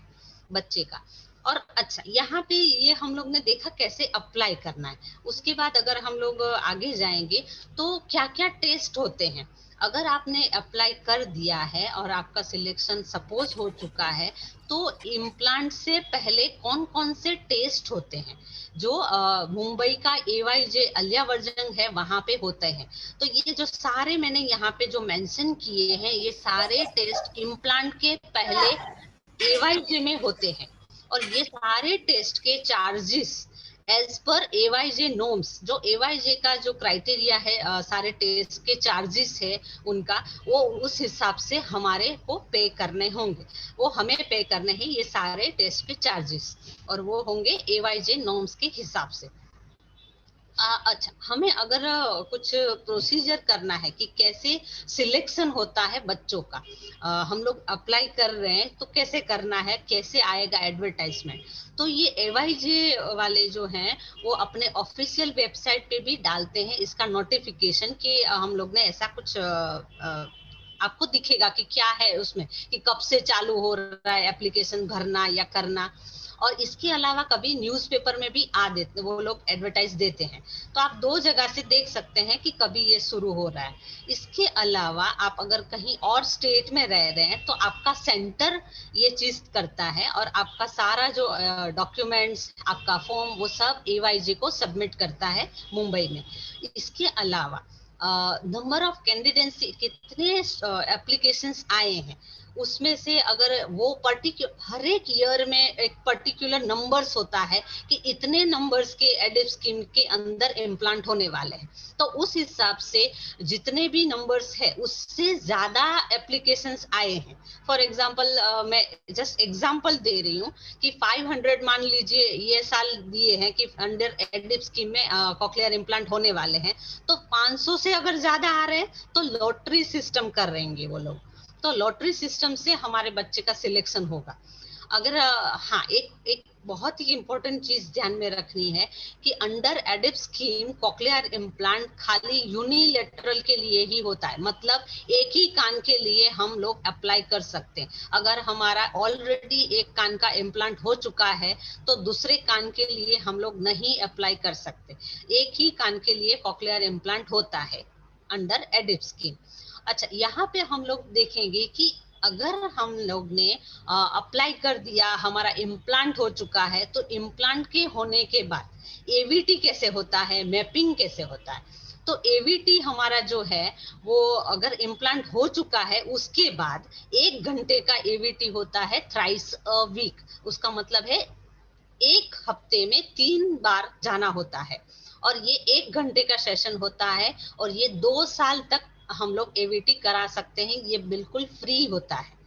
बच्चे का। और अच्छा, यहाँ पे ये हम लोग ने देखा कैसे अप्लाई करना है। उसके बाद अगर हम लोग आगे जाएंगे तो क्या क्या टेस्ट होते हैं। अगर आपने अप्लाई कर दिया है और आपका सिलेक्शन सपोज हो चुका है, तो इम्प्लांट से पहले कौन कौन से टेस्ट होते हैं जो मुंबई का AYJ अलियावर्जंग है वहां पे होते हैं। तो ये जो सारे मैंने यहाँ पे जो मेंशन किए हैं, ये सारे टेस्ट इम्प्लांट के पहले AYJ में होते हैं। और ये सारे टेस्ट के चार्जेस एज पर AYJ नॉर्म्स, जो AYJ का जो क्राइटेरिया है, सारे टेस्ट के चार्जेस है उनका, वो उस हिसाब से हमारे को पे करने होंगे। वो हमें पे करने हैं ये सारे टेस्ट के चार्जेस, और वो होंगे AYJ नॉर्म्स के हिसाब से। अच्छा, हमें अगर कुछ प्रोसीजर करना है कि कैसे सिलेक्शन होता है बच्चों का, हम लोग अप्लाई कर रहे हैं तो कैसे करना है, कैसे आएगा एडवर्टाइजमेंट, तो ये AYJ वाले जो हैं वो अपने ऑफिशियल वेबसाइट पे भी डालते हैं इसका नोटिफिकेशन कि हम लोग ने ऐसा कुछ आपको दिखेगा कि क्या है उसमें, कि कब से चालू हो रहा है एप्लीकेशन भरना या करना। और इसके अलावा कभी न्यूज़पेपर में भी आ देते, वो लोग एडवर्टाइज देते हैं, तो आप दो जगह से देख सकते हैं कि कभी ये शुरू हो रहा है। इसके अलावा आप अगर कहीं और स्टेट में रह रहे हैं तो आपका सेंटर ये चीज करता है, और आपका सारा जो डॉक्यूमेंट्स, आपका फॉर्म, वो सब AYJ को सबमिट करता है मुंबई में। इसके अलावा नंबर ऑफ कैंडिडेट्स, कितने एप्लीकेशंस आए हैं, उसमें से अगर वो पर्टिकुलर हर एक ईयर में एक पर्टिकुलर नंबर्स होता है कि इतने नंबर्स के एडिप स्कीम के अंदर इम्प्लांट होने वाले हैं, तो उस हिसाब से जितने भी नंबर्स है उससे ज्यादा एप्लीकेशंस आए हैं। फॉर एग्जांपल मैं जस्ट एग्जांपल दे रही हूँ कि 500 मान लीजिए ये साल दिए हैं कि अंडर एडिप स्कीम में कॉक्लियर इम्प्लांट होने वाले हैं, तो 500 से अगर ज्यादा आ रहे हैं तो लॉटरी सिस्टम कर रहेंगे वो लोग, तो लॉटरी सिस्टम से हमारे बच्चे का सिलेक्शन होगा। अगर हाँ, एक एक बहुत ही इंपॉर्टेंट चीज ध्यान में रखनी है कि under ADIP scheme cochlear implant खाली यूनिलेटरल के लिए ही होता है, मतलब एक ही कान के लिए हम लोग अप्लाई कर सकते हैं। अगर हमारा ऑलरेडी एक कान का इम्प्लांट हो चुका है तो दूसरे कान के लिए हम लोग नहीं अप्लाई कर सकते, एक ही कान के लिए कॉक्लियर इम्प्लांट होता है अंडर एडिप स्कीम। अच्छा, यहाँ पे हम लोग देखेंगे कि अगर हम लोग ने अप्लाई कर दिया, हमारा इम्प्लांट हो चुका है, तो इम्प्लांट के होने के बाद AVT कैसे होता है, मैपिंग कैसे होता है। तो AVT हमारा जो है वो अगर इम्प्लांट हो चुका है उसके बाद 1 घंटे का AVT होता है, थ्राइस अ वीक। उसका मतलब है एक हफ्ते में 3 बार जाना होता है, और ये 1 घंटे का सेशन होता है, और ये 2 साल तक हम लोग AVT करा सकते हैं, ये बिल्कुल फ्री होता है।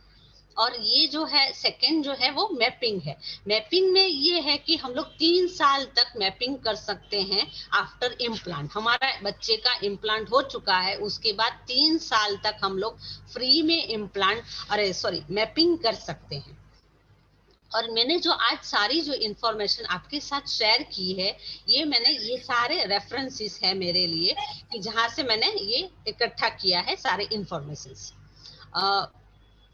और ये जो है सेकंड जो है वो मैपिंग है। मैपिंग में ये है कि हम लोग 3 साल तक मैपिंग कर सकते हैं आफ्टर इम्प्लांट। हमारा बच्चे का इम्प्लांट हो चुका है उसके बाद 3 साल तक हम लोग फ्री में इम्प्लांट, अरे सॉरी, मैपिंग कर सकते हैं। और मैंने जो आज सारी जो इंफॉर्मेशन आपके साथ शेयर की है, ये सारे रेफरेंसेस है मेरे लिए, कि जहां से मैंने ये इकट्ठा किया है सारे इंफॉर्मेशंस।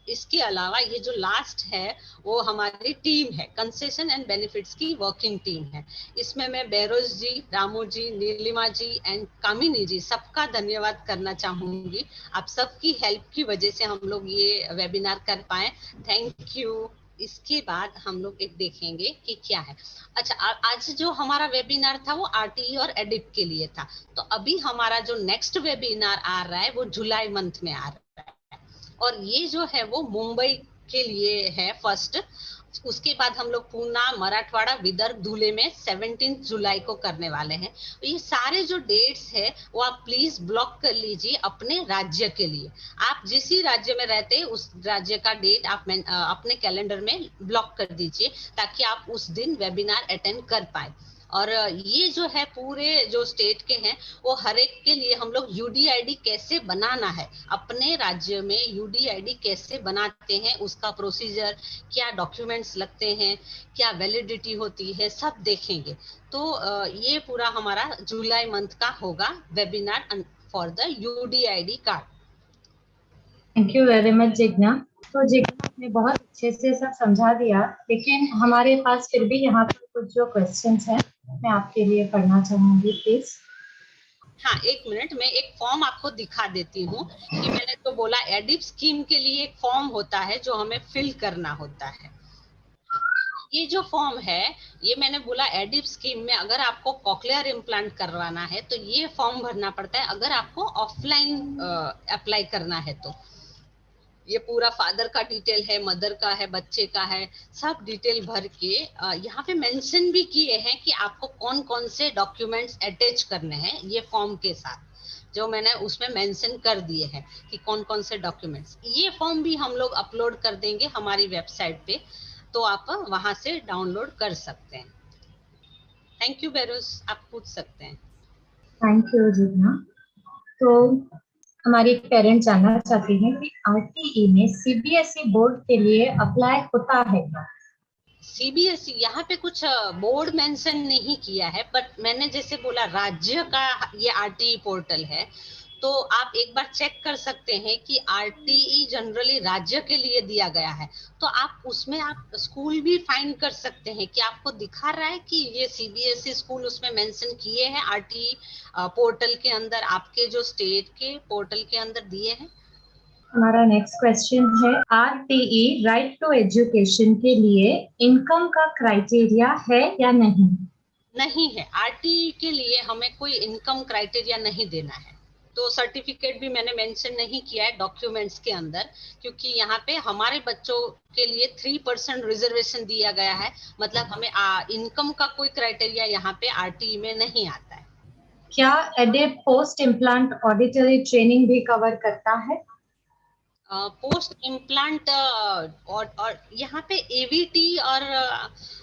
इसके अलावा ये जो लास्ट है वो हमारी टीम है, कंसेशन एंड बेनिफिट्स की वर्किंग टीम है। इसमें मैं बेरोज जी, रामू जी, नीलिमा जी एंड कामिनी जी सबका धन्यवाद करना चाहूंगी। आप सबकी हेल्प की वजह से हम लोग ये वेबिनार कर पाए। Thank you. इसके बाद हम लोग एक देखेंगे कि क्या है। अच्छा, आज जो हमारा वेबिनार था वो आरटीई और एडिप के लिए था। तो अभी हमारा जो नेक्स्ट वेबिनार आ रहा है वो जुलाई मंथ में आ रहा है, और ये जो है वो मुंबई के लिए है फर्स्ट। उसके बाद हम लोग पूना, मराठवाड़ा, विदर्भ, धुले में 17 जुलाई को करने वाले हैं। तो ये सारे जो डेट्स है वो आप प्लीज ब्लॉक कर लीजिए अपने राज्य के लिए। आप जिस ही राज्य में रहते हैं उस राज्य का डेट आप अपने कैलेंडर में ब्लॉक कर दीजिए, ताकि आप उस दिन वेबिनार अटेंड कर पाए। और ये जो है पूरे जो स्टेट के हैं वो हर एक के लिए हम लोग यूडीआईडी कैसे बनाना है, अपने राज्य में यूडीआईडी कैसे बनाते हैं, उसका प्रोसीजर, क्या डॉक्यूमेंट्स लगते हैं, क्या वैलिडिटी होती है, सब देखेंगे। तो ये पूरा हमारा जुलाई मंथ का होगा webinar for the UDID card. Thank you very much Jigna. तो जिग्ना आपने बहुत अच्छे से सब समझा दिया, लेकिन हमारे पास फिर भी यहाँ पर कुछ जो क्वेश्चंस हैं मैं आपके लिए पढ़ना चाहूंगी, प्लीज। हाँ, एक मिनट, मैं एक फॉर्म आपको दिखा देती हूँ कि मैंने तो बोला एडिप स्कीम के लिए एक फॉर्म होता है जो हमें फिल करना होता है। ये जो फॉर्म है, ये मैंने बोला एडिप स्कीम में अगर आपको कॉकलियर इम्प्लांट करवाना है तो ये फॉर्म भरना पड़ता है, अगर आपको ऑफलाइन अप्लाई करना है तो। ये पूरा फादर का डिटेल है, मदर का है, बच्चे का है, सब डिटेल भर के यहाँ पे मेंशन भी किए हैं कि आपको कौन कौन से डॉक्यूमेंट्स अटैच करने हैं ये फॉर्म के साथ, जो मैंने उसमें मेंशन कर दिए हैं कि कौन कौन से डॉक्यूमेंट्स। ये फॉर्म भी हम लोग अपलोड कर देंगे हमारी वेबसाइट पे, तो आप वहां से डाउनलोड कर सकते हैं। थैंक यू बेरोज, आप पूछ सकते हैं। Thank you Jigna. तो हमारी पेरेंट जानना चाहती हैं कि आरटीई में सीबीएसई बोर्ड के लिए अप्लाई होता है क्या? सीबीएसई यहाँ पे कुछ बोर्ड मेंशन नहीं किया है, बट मैंने जैसे बोला राज्य का ये आरटीई पोर्टल है, तो आप एक बार चेक कर सकते हैं कि आरटीई जनरली राज्य के लिए दिया गया है। तो आप उसमें आप स्कूल भी फाइंड कर सकते हैं कि आपको दिखा रहा है कि ये सीबीएसई स्कूल उसमें मेंशन किए हैं आरटीई पोर्टल के अंदर, आपके जो स्टेट के पोर्टल के अंदर दिए हैं। हमारा नेक्स्ट क्वेश्चन है, आरटीई राइट टू एजुकेशन के लिए इनकम का क्राइटेरिया है या नहीं? नहीं है, आरटीई के लिए हमें कोई इनकम क्राइटेरिया नहीं देना है। तो सर्टिफिकेट भी मैंने मेंशन नहीं किया है डॉक्यूमेंट्स के अंदर, क्योंकि यहाँ पे हमारे बच्चों के लिए 3% रिजर्वेशन दिया गया है। मतलब हमें इनकम का कोई क्राइटेरिया यहाँ पे आरटीई में नहीं आता है। क्या ADIP post implant auditory training भी कवर करता है? पोस्ट इम्प्लांट और यहाँ पे एवीटी और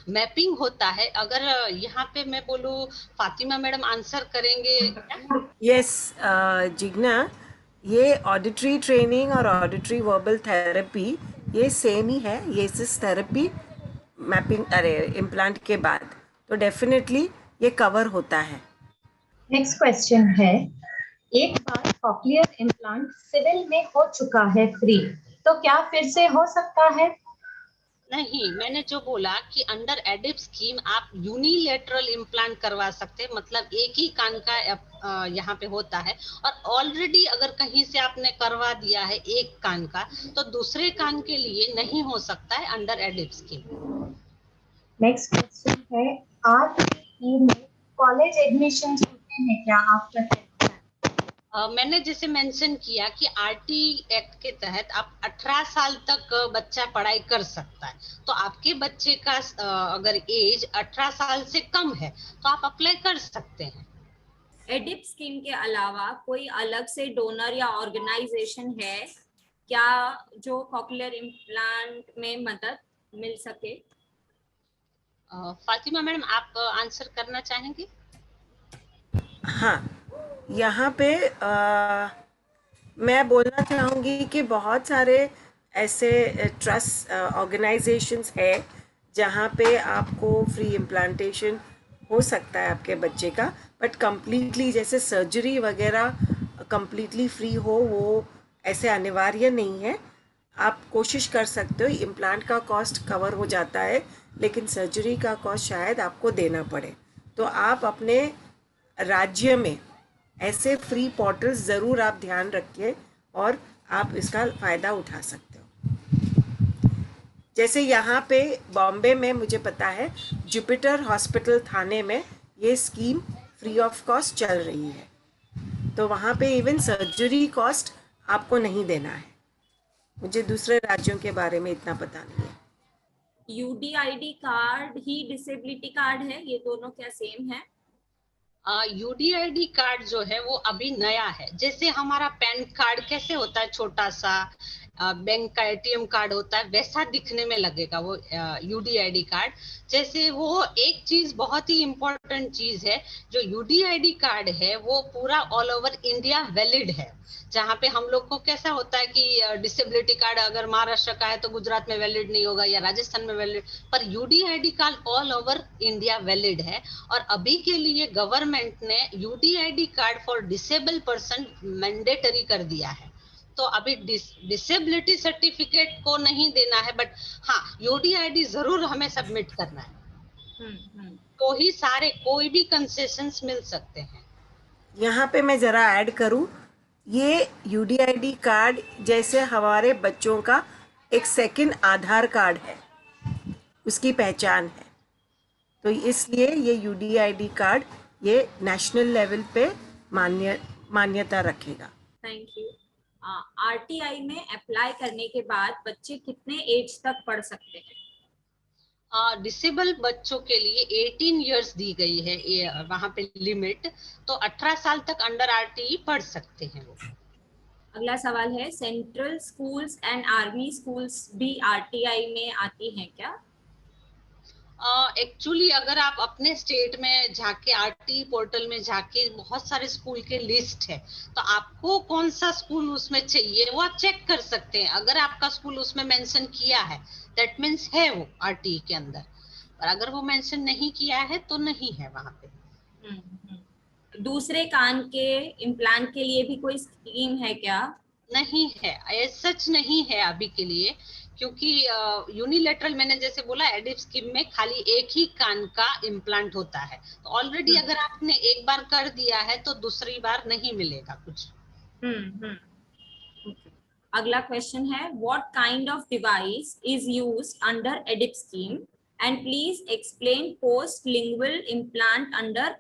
मैपिंग होता है। अगर यहाँ पे मैं बोलूँ, फातिमा मैडम आंसर करेंगे क्या? यस जिग्ना, ये ऑडिटरी ट्रेनिंग और ऑडिटरी वर्बल थेरेपी ये सेम ही है, ये सिस थेरेपी मैपिंग अरे इम्प्लांट के बाद, तो डेफिनेटली ये कवर होता है। नेक्स्ट क्वेश्चन है, एक बार कॉकलियर इम्प्लांट सिविल में हो चुका है फ्री, तो क्या फिर से हो सकता है? नहीं, मैंने जो बोला कि अंडर एडिप स्कीम आप यूनिलेटरल इम्प्लांट करवा सकते हैं, मतलब एक ही कान का यहाँ पे होता है। और ऑलरेडी अगर कहीं से आपने करवा दिया है एक कान का, तो दूसरे कान के लिए नहीं हो सकता है under ADIP scheme. Next question है, आरटीई में कॉलेज एडमिशन होते हैं क्या आफ्टर? मैंने जैसे मेंशन किया कि आरटी एक्ट के तहत आप 18 साल तक बच्चा पढ़ाई कर सकता है। तो आपके बच्चे का अगर एज 18 साल से कम है तो आप अप्लाई कर सकते हैं। एडिप स्कीम के अलावा कोई अलग से डोनर या ऑर्गेनाइजेशन है क्या जो कॉकलियर इम्प्लांट में मदद मिल सके? फातिमा मैडम, आप आंसर करना चाहेंगे? हाँ, यहाँ पे मैं बोलना चाहूँगी कि बहुत सारे ऐसे ट्रस्ट ऑर्गेनाइजेशंस है जहाँ पे आपको फ्री इम्प्लांटेशन हो सकता है आपके बच्चे का, बट कम्प्लीटली जैसे सर्जरी वगैरह कम्प्लीटली फ्री हो वो ऐसे अनिवार्य नहीं है। आप कोशिश कर सकते हो, इम्प्लांट का कॉस्ट कवर हो जाता है लेकिन सर्जरी का कॉस्ट शायद आपको देना पड़े। तो आप अपने राज्य में ऐसे फ्री पोर्टल्स ज़रूर आप ध्यान रखिए और आप इसका फ़ायदा उठा सकते हो। जैसे यहाँ पे बॉम्बे में मुझे पता है जुपिटर हॉस्पिटल थाने में ये स्कीम फ्री ऑफ कॉस्ट चल रही है, तो वहाँ पे इवन सर्जरी कॉस्ट आपको नहीं देना है। मुझे दूसरे राज्यों के बारे में इतना पता नहीं है। यूडीआईडी कार्ड ही डिसेबिलिटी कार्ड है, ये दोनों क्या सेम है? यूडीआईडी कार्ड जो है वो अभी नया है। जैसे हमारा पैन कार्ड कैसे होता है छोटा सा, बैंक का एटीएम कार्ड होता है, वैसा दिखने में लगेगा वो यूडीआईडी कार्ड। जैसे वो एक चीज बहुत ही इम्पोर्टेंट चीज है, जो यूडीआईडी कार्ड है वो पूरा ऑल ओवर इंडिया वैलिड है। जहाँ पे हम लोग को कैसा होता है कि डिसेबिलिटी कार्ड अगर महाराष्ट्र का है तो गुजरात में वैलिड नहीं होगा या राजस्थान में वैलिड, पर UDID card all over India valid है। और अभी के लिए गवर्नमेंट ने UDID card for disable person mandatory कर दिया है। तो अभी डिसेबिलिटी सर्टिफिकेट को नहीं देना है, बट हाँ यूडीआईडी जरूर हमें सबमिट करना है। तो ही सारे कोई भी कंसेशंस मिल सकते हैं। यहाँ पे मैं ज़रा ऐड करूँ, ये यूडीआईडी कार्ड जैसे हमारे बच्चों का एक सेकंड आधार कार्ड है, उसकी पहचान है। तो इसलिए ये यूडीआईडी कार्ड ये नेशनल लेवल पे मान्यता रखेगा। Thank you. आरटीआई में अप्लाई करने के बाद बच्चे कितने एज तक पढ़ सकते हैं? डिसेबल बच्चों के लिए 18 इयर्स दी गई है ये वहां पे लिमिट, तो 18 साल तक अंडर आरटीई पढ़ सकते हैं वो। अगला सवाल है, central schools and army schools भी आरटीआई में आती हैं क्या? एक्चुअली अगर आप अपने स्टेट में जाके आरटी पोर्टल में जाके बहुत सारे स्कूल के लिस्ट है, तो आपको कौन सा स्कूल उसमें चाहिए वो आप चेक कर सकते हैं। अगर आपका स्कूल उसमें मेंशन किया है दैट मीन्स है वो आरटी के अंदर, और अगर वो मेंशन नहीं किया है तो नहीं है वहां पे। दूसरे कान के इम्प्लांट के लिए भी कोई स्कीम है क्या? नहीं है, सच नहीं है अभी के लिए, क्योंकि यूनिलेटरल मैंने जैसे बोला एडिप स्कीम में खाली एक ही कान का इम्प्लांट होता है। तो ऑलरेडी अगर आपने एक बार कर दिया है तो दूसरी बार नहीं मिलेगा कुछ। अगला क्वेश्चन है, what kind of device is used under ADIP scheme and please explain post lingual implant under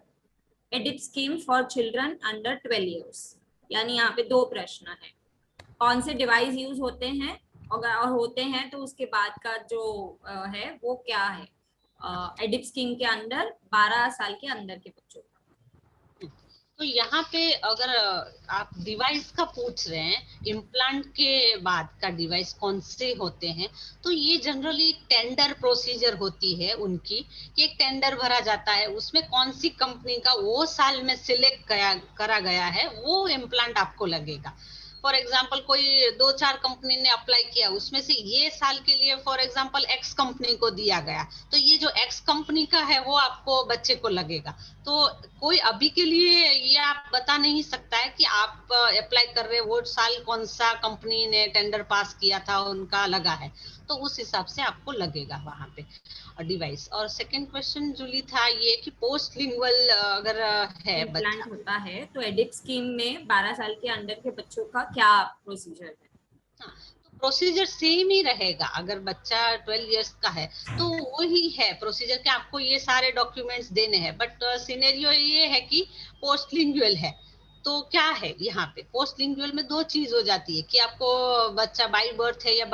ADIP scheme for children under 12 years. यानी यहाँ पे दो प्रश्न है, कौन से डिवाइस यूज होते हैं और होते हैं तो उसके बाद का जो है वो क्या है एडिप स्कीम के अंदर 12 साल के अंदर के बच्चों का। तो यहाँ पे अगर आप डिवाइस का पूछ रहे हैं, इम्प्लांट के बाद का डिवाइस कौन से होते हैं, तो ये जनरली टेंडर प्रोसीजर होती है उनकी, कि एक टेंडर भरा जाता है, उसमें कौन सी कंपनी का वो साल में सिलेक्ट करा गया है वो इम्प्लांट आपको लगेगा। फॉर एग्जाम्पल कोई 2-4 कंपनी ने अप्लाई किया, उसमें से ये साल के लिए फॉर एग्जाम्पल एक्स कंपनी को दिया गया, तो ये जो एक्स कंपनी का है वो आपको बच्चे को लगेगा। तो कोई अभी के लिए ये आप बता नहीं सकता है कि आप अप्लाई कर रहे वो साल कौन सा कंपनी ने टेंडर पास किया था उनका लगा है, तो उस हिसाब से आपको लगेगा वहां पे डिवाइस। और सेकंड क्वेश्चन जूली था ये कि पोस्ट लिंगुअल अगर है इम्प्लांट होता है तो एडिप स्कीम में 12 साल के अंडर के बच्चों का क्या प्रोसीजर है? हाँ, तो प्रोसीजर सेम ही रहेगा। अगर बच्चा 12 इयर्स का है तो वही है प्रोसीजर कि आपको ये सारे डॉक्यूमेंट्स देने हैं, बट सिनेरियो ये है कि पोस्ट लिंगुअल है तो क्या है यहाँ पे पोस्ट लिंगुअल में दो चीज हो जाती है कि आपको बच्चा बाई बर्थ है या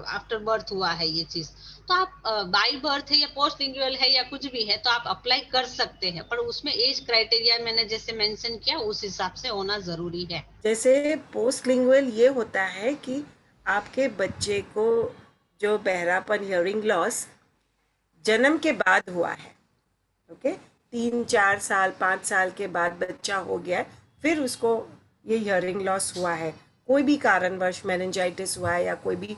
आफ्टर बर्थ हुआ है ये चीज, तो आप बाई बर्थ है या पोस्ट लिंगुअल है या कुछ भी है तो आप अप्लाई कर सकते हैं, पर उसमें एज क्राइटेरिया मैंने जैसे मेंशन किया उस हिसाब से होना जरूरी है। जैसे पोस्ट लिंगुअल ये होता है कि आपके बच्चे को जो बहरापन हियरिंग लॉस जन्म के बाद हुआ है, ओके, 3-4 साल 5 साल के बाद बच्चा हो गया है, फिर उसको ये हियरिंग लॉस हुआ है, कोई भी कारणवश मेनिंजाइटिस हुआ है या कोई भी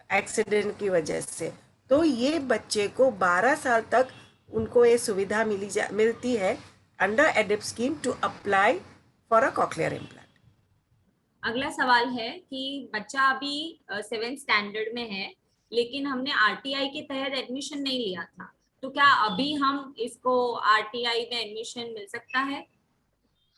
एक्सीडेंट की वजह से, तो ये बच्चे को 12 साल तक उनको ये सुविधा मिलती है under ADIP scheme to apply for a cochlear implant. अगला सवाल है कि बच्चा अभी 7th स्टैंडर्ड में है, लेकिन हमने आरटीआई के तहत एडमिशन नहीं लिया था, तो क्या अभी हम इसको आरटीआई में एडमिशन मिल सकता है?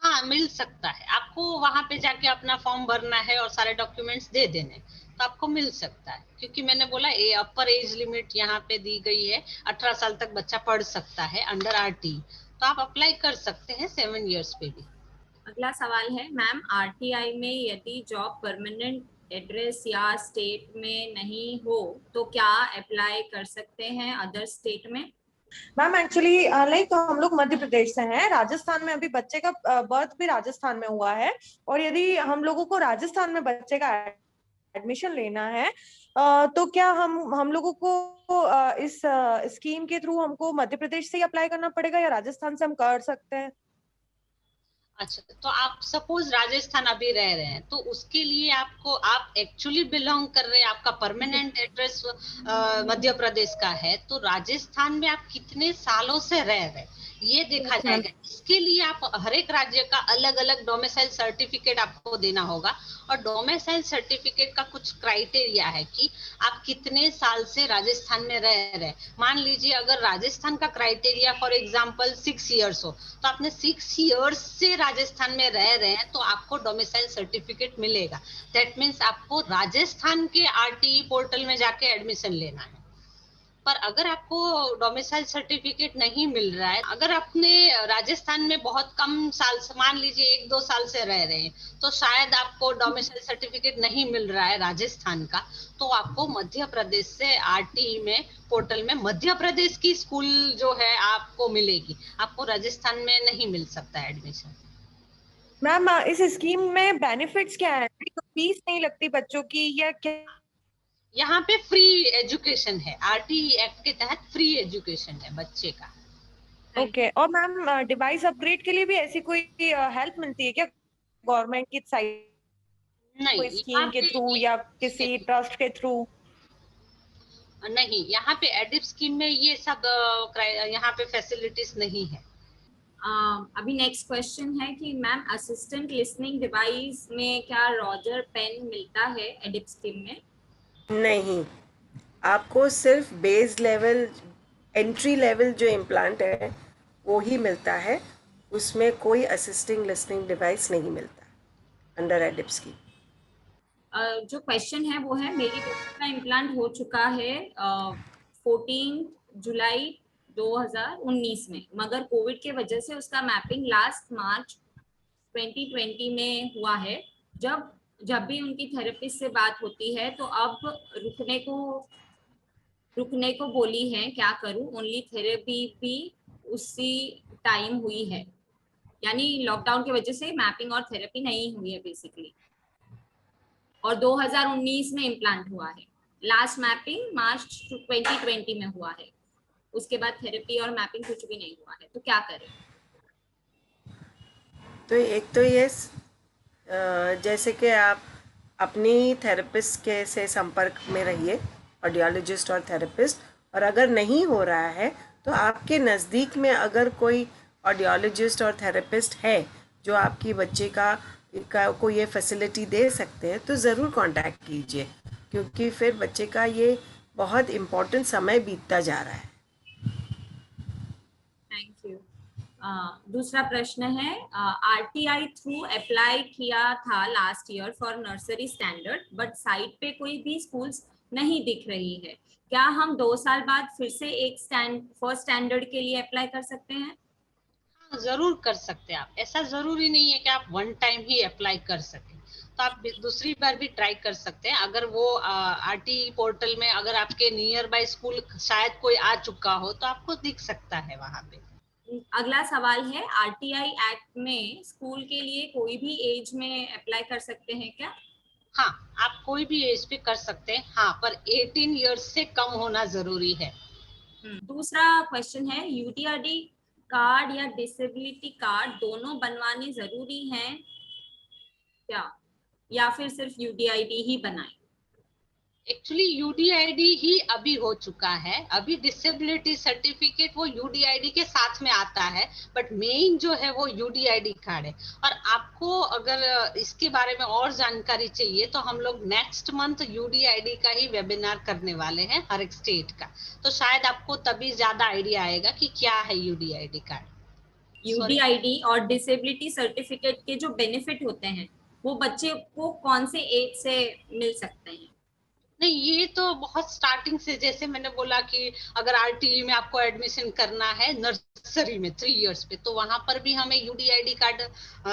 हाँ, मिल सकता है। आपको वहां पे जाके अपना फॉर्म भरना है और सारे डॉक्यूमेंट्स दे देने, तो आपको मिल सकता है। क्योंकि मैंने बोला ये अपर एज लिमिट यहाँ पे दी गई है, 18 साल तक बच्चा पढ़ सकता है अंडर आरटी, तो आप अप्लाई कर सकते हैं 7 इयर्स पे भी। अगला सवाल है मैम, आरटीआई में यदि जॉब परमानेंट एड्रेस या स्टेट में नहीं हो तो क्या अप्लाई कर सकते हैं अदर स्टेट में? मैम एक्चुअली लाइक हम लोग मध्य प्रदेश से हैं, राजस्थान में अभी बच्चे का बर्थ भी राजस्थान में हुआ है, और यदि हम लोगों को राजस्थान में बच्चे का एडमिशन लेना है तो क्या हम लोगों को इस स्कीम के थ्रू हमको मध्य प्रदेश से ही अप्लाई करना पड़ेगा या राजस्थान से हम कर सकते हैं? अच्छा, तो आप सपोज राजस्थान अभी रह रहे हैं, तो उसके लिए आपको, आप एक्चुअली बिलोंग कर रहे हैं, आपका परमानेंट एड्रेस मध्य प्रदेश का है, तो राजस्थान में आप कितने सालों से रह रहे हैं ये देखा जाएगा। इसके लिए आप हर एक राज्य का अलग अलग डोमिसाइल सर्टिफिकेट आपको देना होगा, और डोमिसाइल सर्टिफिकेट का कुछ क्राइटेरिया है कि आप कितने साल से राजस्थान में रह रहे हैं। मान लीजिए अगर राजस्थान का क्राइटेरिया फॉर एग्जांपल 6 इयर्स हो, तो आपने 6 इयर्स से राजस्थान में रह रहे हैं, तो आपको डोमिसाइल सर्टिफिकेट मिलेगा। दैट मीन्स आपको राजस्थान के आरटीई पोर्टल में जाके एडमिशन लेना है। पर अगर आपको डोमिसाइल सर्टिफिकेट नहीं मिल रहा है, अगर अपने राजस्थान में बहुत कम साल से, मान लीजिए 1-2 साल से रह रहे हैं, तो शायद आपको डोमिसाइल सर्टिफिकेट नहीं मिल रहा है राजस्थान का, तो आपको मध्य प्रदेश से आरटीई में पोर्टल में मध्य प्रदेश की स्कूल जो है आपको मिलेगी, आपको राजस्थान में नहीं मिल सकता एडमिशन। मैम इस स्कीम में बेनिफिट्स क्या है? फीस नहीं लगती बच्चों की या क्या? यहाँ पे फ्री एजुकेशन है, आरटीई एक्ट के तहत फ्री एजुकेशन है बच्चे का। ओके और मैम डिवाइस अपग्रेड के लिए भी ऐसी कोई हेल्प मिलती है क्या गवर्नमेंट की साइड, नहीं, कोई यहाँ स्कीम के पे थ्रू या किसी ट्रस्ट के थ्रू? नहीं, यहाँ पे एडिप स्कीम में ये सब यहाँ पे फैसिलिटीज नहीं है। अभी नेक्स्ट क्वेश्चन है कि मैम असिस्टेंट लिसनिंग डिवाइस में क्या रॉजर पेन मिलता है एडिप स्कीम में? नहीं, आपको सिर्फ बेस लेवल, एंट्री लेवल जो इम्प्लांट है वो ही मिलता है, उसमें कोई असिस्टिंग लिसनिंग डिवाइस नहीं मिलता अंडर एडिप्स की। जो क्वेश्चन है वो है, मेरी बेटी का इम्प्लांट हो चुका है 14 जुलाई 2019 में, मगर कोविड के वजह से उसका मैपिंग लास्ट मार्च 2020 में हुआ है। जब भी उनकी थेरेपिस्ट से बात होती है तो अब रुकने को बोली है, क्या करूं? ओनली थेरेपी भी उसी टाइम हुई है, यानी लॉकडाउन की वजह से मैपिंग और थेरेपी नहीं हुई है बेसिकली, और 2019 में इम्प्लांट हुआ है। लास्ट मैपिंग मार्च 2020 में हुआ है, उसके बाद थेरेपी और मैपिंग कुछ भी नहीं हुआ है, तो क्या करें? तो एक तो ये जैसे कि आप अपनी थेरेपिस्ट के से संपर्क में रहिए, ऑडियोलॉजिस्ट और थेरेपिस्ट, और अगर नहीं हो रहा है तो आपके नज़दीक में अगर कोई ऑडियोलॉजिस्ट और थेरेपिस्ट है जो आपकी बच्चे को ये फैसिलिटी दे सकते हैं, तो ज़रूर कांटेक्ट कीजिए, क्योंकि फिर बच्चे का ये बहुत इम्पोर्टेंट समय बीतता जा रहा है। Thank you. दूसरा प्रश्न है, आरटीआई थ्रू अप्लाई किया था last year for nursery standard, but site पे कोई भी स्कूल्स नहीं दिख रही है, क्या हम 2 साल बाद फिर से एक फर्स्ट स्टैंडर्ड के लिए अप्लाई कर सकते हैं? जरूर कर सकते हैं आप, ऐसा जरूरी नहीं है कि आप वन टाइम ही अप्लाई कर सकें, तो आप दूसरी बार भी ट्राई कर सकते हैं। अगर वो आरटी पोर्टल में अगर आपके नियर बाय स्कूल शायद कोई आ चुका हो तो आपको दिख सकता है वहां पे। अगला सवाल है, आरटीआई एक्ट में स्कूल के लिए कोई भी एज में अप्लाई कर सकते हैं क्या? हाँ, आप कोई भी एज पे कर सकते हैं, हाँ, पर 18 इयर्स से कम होना जरूरी है। दूसरा क्वेश्चन है, यूटीआरडी कार्ड या डिसेबिलिटी कार्ड दोनों बनवाने जरूरी हैं क्या, या फिर सिर्फ यूडीआईडी ही बनाएं? एक्चुअली यूडीआईडी ही अभी हो चुका है, अभी डिसेबिलिटी सर्टिफिकेट वो यूडीआईडी के साथ में आता है, बट मेन जो है वो यूडीआईडी कार्ड है। और आपको अगर इसके बारे में और जानकारी चाहिए तो हम लोग नेक्स्ट मंथ यूडीआईडी का ही वेबिनार करने वाले हैं हर एक स्टेट का, तो शायद आपको तभी ज्यादा आइडिया आएगा कि क्या है यूडीआईडी कार्ड। यूडीआईडी और डिसेबिलिटी सर्टिफिकेट के जो बेनिफिट होते हैं वो बच्चे को कौन से एज से मिल सकते हैं? नहीं, ये तो बहुत स्टार्टिंग से, जैसे मैंने बोला कि अगर आरटीई में आपको एडमिशन करना है नर्सरी में 3 इयर्स पे, तो वहां पर भी हमें यूडीआईडी कार्ड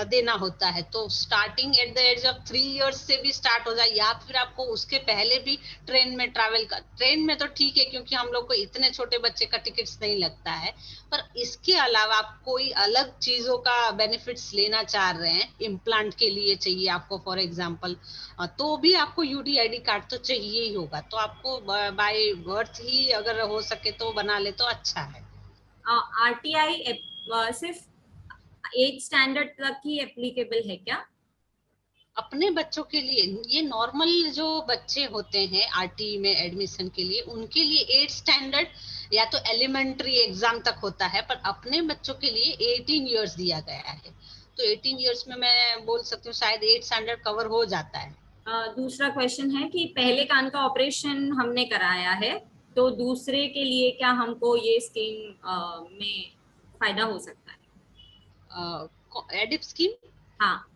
देना होता है। तो starting at the age of 3 years से भी स्टार्ट हो जाए, या फिर आपको उसके पहले भी ट्रेन में ट्रैवल कर, ट्रेन में तो ठीक है क्योंकि हम लोग को इतने छोटे बच्चे का टिकट्स नहीं लगता है, पर इसके अलावा आप कोई अलग चीजों का बेनिफिट्स लेना चाह रहे हैं, इम्प्लांट के लिए चाहिए आपको फॉर एग्जाम्पल, तो भी आपको यूडीआईडी कार्ड तो चाहिए ही होगा। तो आपको बाय बर्थ ही अगर हो सके तो बना ले तो अच्छा है। आरटीआई सिर्फ 8 स्टैंडर्ड तक ही एप्लीकेबल है क्या? अपने बच्चों के लिए, ये नॉर्मल जो बच्चे होते हैं आरटीई में एडमिशन के लिए, उनके लिए 8 स्टैंडर्ड या तो एलिमेंट्री एग्जाम तक होता है, पर अपने बच्चों के लिए 18 इयर्स दिया गया है। तो 18 इयर्स में मैं बोल सकती हूँ शायद 8 स्टैंडर्ड कवर हो जाता है। दूसरा क्वेश्चन है कि पहले कान का ऑपरेशन हमने कराया है तो दूसरे के लिए क्या हमको ये स्कीम में फायदा हो सकता है? एडिप स्कीम, हाँ।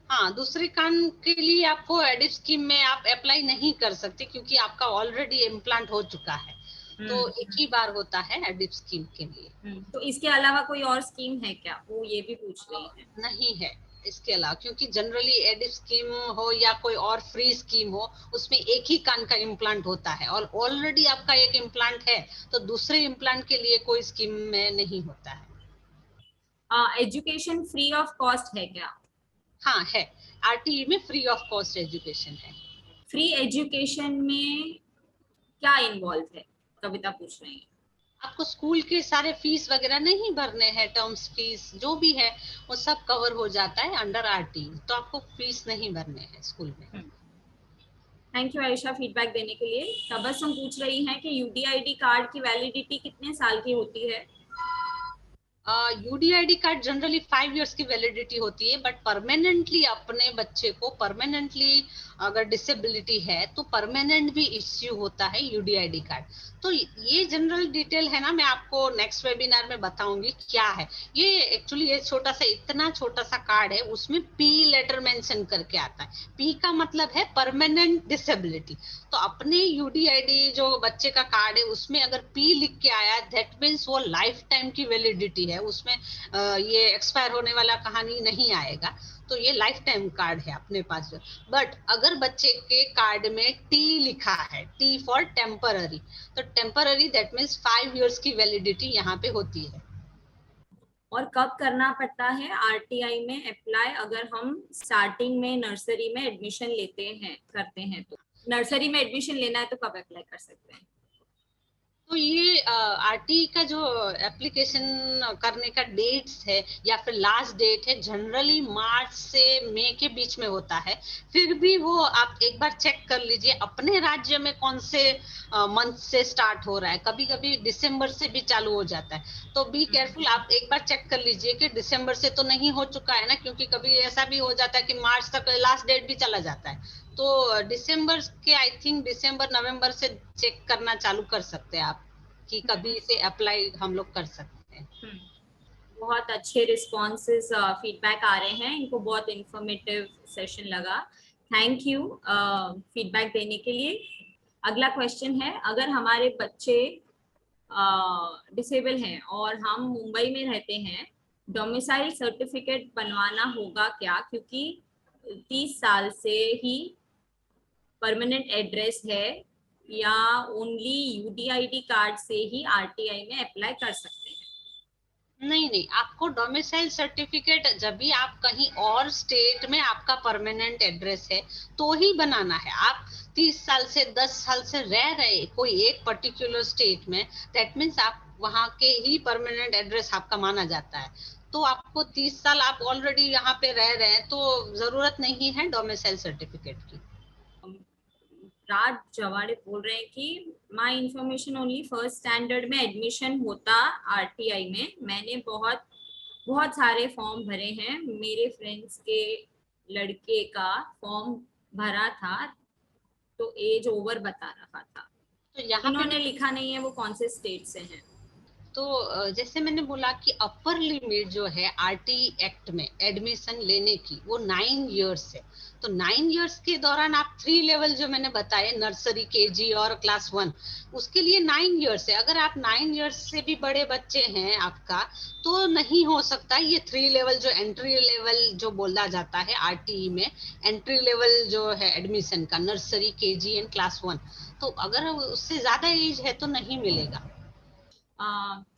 हाँ, दूसरे कान के लिए आपको एडिप स्कीम में आप अप्लाई नहीं कर सकते क्योंकि आपका ऑलरेडी इम्प्लांट हो चुका है, तो एक ही बार होता है एडिप स्कीम के लिए। तो इसके अलावा कोई और स्कीम है क्या, वो ये भी पूछ रही है। नहीं है इसके अलावा, क्योंकि जनरली एडिप स्कीम हो या कोई और फ्री स्कीम हो, उसमें एक ही कान का इम्प्लांट होता है, और ऑलरेडी आपका एक इम्प्लांट है तो दूसरे इम्प्लांट के लिए कोई स्कीम में नहीं होता है। एजुकेशन फ्री ऑफ कॉस्ट है क्या? हाँ है, आरटीई में फ्री ऑफ कॉस्ट एजुकेशन है। फ्री एजुकेशन में क्या इन्वॉल्व है, कविता पूछ रही है। आपको स्कूल के सारे फीस वगैरह नहीं भरने हैं, टर्म्स फीस जो भी है वो सब कवर हो जाता है अंडर आरटीई, तो आपको फीस नहीं भरने हैं स्कूल में। थैंक यू आयशा फीडबैक देने के लिए। तबस्सुम पूछ रही है कि यूडीआईडी कार्ड की वैलिडिटी कितने साल की होती है? यूडीआईडी कार्ड जनरली 5 इयर्स की वैलिडिटी होती है, बट परमानेंटली अपने बच्चे को परमानेंटली अगर डिसेबिलिटी है तो परमानेंट भी इश्यू होता है यूडीआईडी कार्ड। तो ये जनरल डिटेल है ना, मैं आपको नेक्स्ट वेबिनार में बताऊंगी क्या है ये। एक्चुअली ये छोटा सा, इतना छोटा सा कार्ड है, उसमें पी लेटर मेंशन करके आता है। पी का मतलब है परमानेंट डिसेबिलिटी। तो अपने यूडीआईडी जो बच्चे का कार्ड है उसमें अगर पी लिख के आया, दैट मीन्स वो लाइफ टाइम की वैलिडिटी है, उसमें ये एक्सपायर होने वाला कहानी नहीं आएगा, तो ये लाइफ टाइम कार्ड है अपने पास। बट अगर बच्चे के कार्ड में टी लिखा है, टी फॉर टेम्पररी, तो टेम्पररी दैट मीन्स 5 इयर्स की वैलिडिटी यहाँ पे होती है। और कब करना पड़ता है आरटीआई में अप्लाई, अगर हम स्टार्टिंग में नर्सरी में एडमिशन लेते हैं करते हैं, तो नर्सरी में एडमिशन लेना है तो कब अप्लाई कर सकते हैं? तो ये आरटी का जो एप्लीकेशन करने का डेट्स है या फिर लास्ट डेट है, जनरली मार्च से मई के बीच में होता है। फिर भी वो आप एक बार चेक कर लीजिए अपने राज्य में कौन से मंथ से स्टार्ट हो रहा है, कभी कभी दिसंबर से भी चालू हो जाता है, तो बी केयरफुल, आप एक बार चेक कर लीजिए कि दिसंबर से तो नहीं हो चुका है ना, क्योंकि कभी ऐसा भी हो जाता है कि मार्च तक लास्ट डेट भी चला जाता है। तो दिसंबर के, आई थिंक दिसंबर नवंबर से चेक करना चालू कर सकते हैं आप कि कभी से अप्लाई हम लोग कर सकते हैं। बहुत अच्छे रिस्पॉन्सेस फीडबैक आ रहे हैं, इनको बहुत इंफॉर्मेटिव सेशन लगा। थैंक यू फीडबैक देने के लिए। अगला क्वेश्चन है, अगर हमारे बच्चे डिसेबल हैं और हम मुंबई में रहते हैं, डोमिसाइल सर्टिफिकेट बनवाना होगा क्या, क्योंकि 30 साल से ही परमानेंट एड्रेस है, या ओनली यूडीआईडी कार्ड से ही आरटीआई में अप्लाई कर सकते हैं? नहीं नहीं, आपको डोमिसाइल सर्टिफिकेट जब भी आप कहीं और स्टेट में आपका परमानेंट एड्रेस है तो ही बनाना है। आप 30 साल से 10 साल से रह रहे कोई एक पर्टिकुलर स्टेट में, दैट मीन्स आप वहां के ही परमानेंट एड्रेस आपका माना जाता है। तो आपको 30 साल आप ऑलरेडी यहाँ पे रह रहे हैं तो जरूरत नहीं है डोमिसाइल सर्टिफिकेट की। राज जवाड़े बोल रहे हैं कि my information only first standard में एडमिशन होता आरटीआई में। मैंने बहुत सारे फॉर्म भरे हैं, मेरे फ्रेंड्स के लड़के का फॉर्म भरा था तो एज ओवर बता रहा था। तो यहाँ पे इन्होंने लिखा नहीं है वो कौन से स्टेट से हैं। तो जैसे मैंने बोला कि अपर लिमिट जो है आरटी एक्ट में एडमिशन लेने की वो 9 इयर्स है। तो 9 इयर्स के दौरान आप 3 लेवल जो मैंने बताए, नर्सरी, केजी और क्लास 1, उसके लिए 9 इयर्स है। अगर आप 9 इयर्स से भी बड़े बच्चे हैं आपका, तो नहीं हो सकता ये 3 लेवल जो एंट्री लेवल जो बोला जाता है आरटीई में, एंट्री लेवल जो है एडमिशन का, नर्सरी, केजी एंड क्लास 1, तो अगर उससे ज्यादा एज है तो नहीं मिलेगा।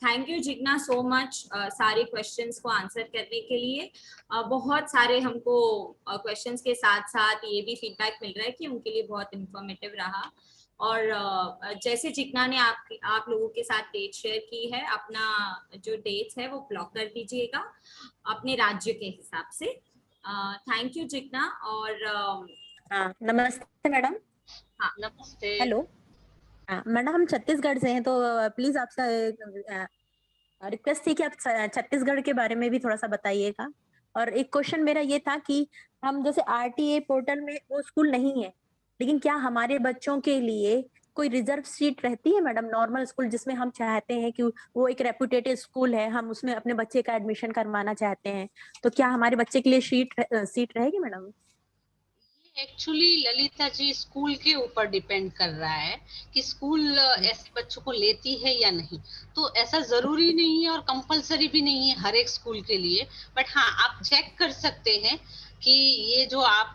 Thank you Jigna so much सारे क्वेश्चंस को आंसर करने के लिए। बहुत सारे हमको क्वेश्चंस के साथ साथ ये भी फीडबैक मिल रहा है कि उनके लिए बहुत इंफॉर्मेटिव रहा। और जैसे जिग्ना ने आप लोगों के साथ डेट शेयर की है, अपना जो डेट्स है वो ब्लॉक कर दीजिएगा अपने राज्य के हिसाब से। Thank you Jigna. और नमस्ते मैडम। हाँ, नमस्ते। हेलो। मैडम हम छत्तीसगढ़ से हैं, तो प्लीज आपसे रिक्वेस्ट थी कि आप छत्तीसगढ़ के बारे में भी थोड़ा सा बताइएगा। और एक क्वेश्चन मेरा ये था कि हम जैसे आरटीए पोर्टल में वो स्कूल नहीं है, लेकिन क्या हमारे बच्चों के लिए कोई रिजर्व सीट रहती है मैडम, नॉर्मल स्कूल जिसमें हम चाहते हैं कि वो एक रेपुटेटेड स्कूल है, हम उसमें अपने बच्चे का एडमिशन करवाना चाहते हैं, तो क्या हमारे बच्चे के लिए सीट रहेगी madam? Actually Lalita ji school के ऊपर डिपेंड कर रहा है कि स्कूल ऐसे बच्चों को लेती है या नहीं। तो ऐसा जरूरी नहीं है और कंपलसरी भी नहीं है हर एक स्कूल के लिए। बट हाँ, आप चेक कर सकते हैं कि ये जो आप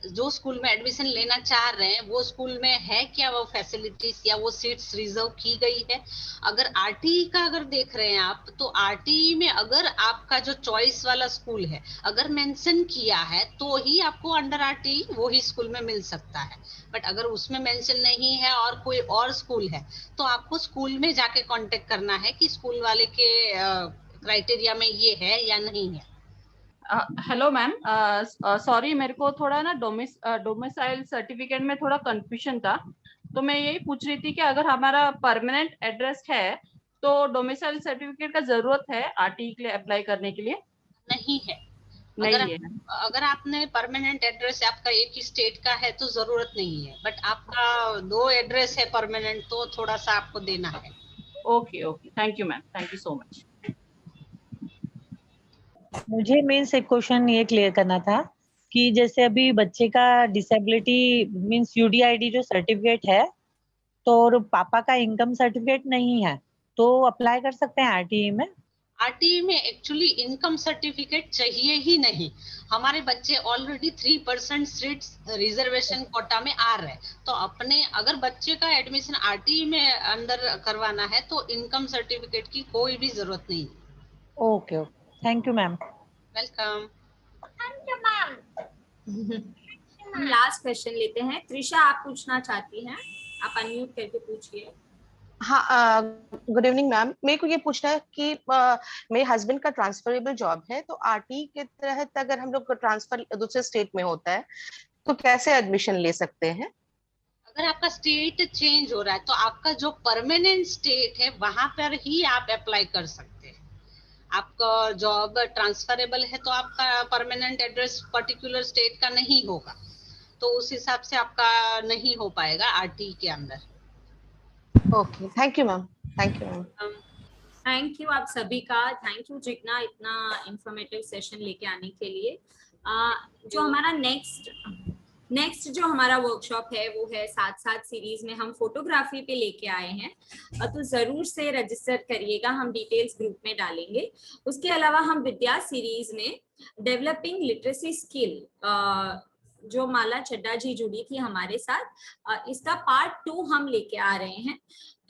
जो स्कूल में एडमिशन लेना चाह रहे हैं वो स्कूल में है क्या वो फैसिलिटीज या वो सीट्स रिजर्व की गई है। अगर आरटीई का अगर देख रहे हैं आप, तो आरटीई में अगर आपका जो चॉइस वाला स्कूल है अगर मेंशन किया है तो ही आपको अंडर आरटीई वो ही स्कूल में मिल सकता है। बट अगर उसमें मेंशन नहीं है और कोई और स्कूल है, तो आपको स्कूल में जाके कांटेक्ट करना है कि स्कूल वाले के क्राइटेरिया में ये है या नहीं है। हेलो मैम, सॉरी मेरे को थोड़ा ना डोमिसाइल सर्टिफिकेट में थोड़ा कंफ्यूजन था। तो मैं यही पूछ रही थी कि अगर हमारा परमानेंट एड्रेस है तो डोमिसाइल सर्टिफिकेट का जरूरत है आरटीई के लिए अप्लाई करने के लिए? नहीं है। नहीं है। अगर आपने परमानेंट एड्रेस आपका एक ही स्टेट का है तो जरूरत नहीं है। बट आपका 2 एड्रेस है परमानेंट, तो थोड़ा सा आपको देना है। Okay okay, thank you ma'am, thank you so much. मुझे मीन्स एक क्वेश्चन ये क्लियर करना था कि जैसे अभी बच्चे का डिसेबिलिटी मीन्स यूडीआईडी जो सर्टिफिकेट है, तो पापा का इनकम सर्टिफिकेट नहीं है, तो अप्लाई कर सकते हैं आरटीई में? आरटीई में एक्चुअली इनकम सर्टिफिकेट चाहिए ही नहीं। हमारे बच्चे ऑलरेडी 3% सीट्स रिजर्वेशन कोटा में आ रहे हैं, तो अपने अगर बच्चे का एडमिशन आरटीई में अंदर करवाना है तो इनकम सर्टिफिकेट की कोई भी जरूरत नहीं। Okay okay, thank you ma'am. Welcome. हम लास्ट क्वेश्चन लेते हैं। त्रिशा आप पूछना चाहती हैं, आप अनम्यूट करके पूछिए। हाँ, गुड इवनिंग मैम। मेरे को ये पूछना है कि मेरे हस्बैंड का ट्रांसफरेबल जॉब है, तो आरटी के तहत अगर हम लोग ट्रांसफर दूसरे स्टेट में होता है तो कैसे एडमिशन ले सकते हैं? अगर आपका स्टेट चेंज हो रहा है तो आपका जो परमानेंट स्टेट है वहां पर ही आप अप्लाई कर सकते हैं। आपका जॉब ट्रांसफरेबल है तो आपका परमानेंट एड्रेस पर्टिकुलर स्टेट का नहीं होगा, तो उस हिसाब से आपका नहीं हो पाएगा आरटी के अंदर। Okay, thank you ma'am, thank you ma'am. Thank you आप सभी का। थैंक यू जिग्ना इतना इंफॉर्मेटिव सेशन लेके आने के लिए। जो हमारा नेक्स्ट जो हमारा वर्कशॉप है वो है साथ सीरीज में हम फोटोग्राफी पे लेके आए हैं, तो जरूर से रजिस्टर करिएगा, हम डिटेल्स ग्रुप में डालेंगे। उसके अलावा हम विद्या सीरीज में डेवलपिंग लिटरेसी स्किल जो माला चड्डा जी जुड़ी थी हमारे साथ, इसका पार्ट 2 हम लेके आ रहे हैं।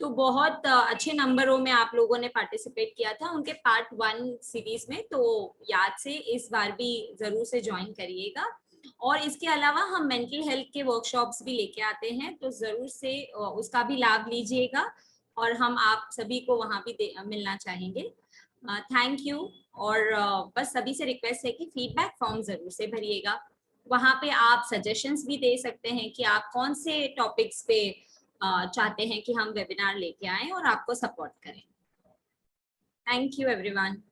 तो बहुत अच्छे नंबरों में आप लोगों ने पार्टिसिपेट किया था उनके पार्ट 1 सीरीज में, तो याद से इस बार भी जरूर से ज्वाइन करिएगा। और इसके अलावा हम मेंटल हेल्थ के वर्कशॉप्स भी लेके आते हैं, तो जरूर से उसका भी लाभ लीजिएगा और हम आप सभी को वहां भी मिलना चाहेंगे। Thank you. और बस सभी से रिक्वेस्ट है कि फीडबैक फॉर्म जरूर से भरिएगा। वहां पे आप सजेशंस भी दे सकते हैं कि आप कौन से टॉपिक्स पे चाहते हैं कि हम वेबिनार लेके आएं और आपको सपोर्ट करें। Thank you everyone.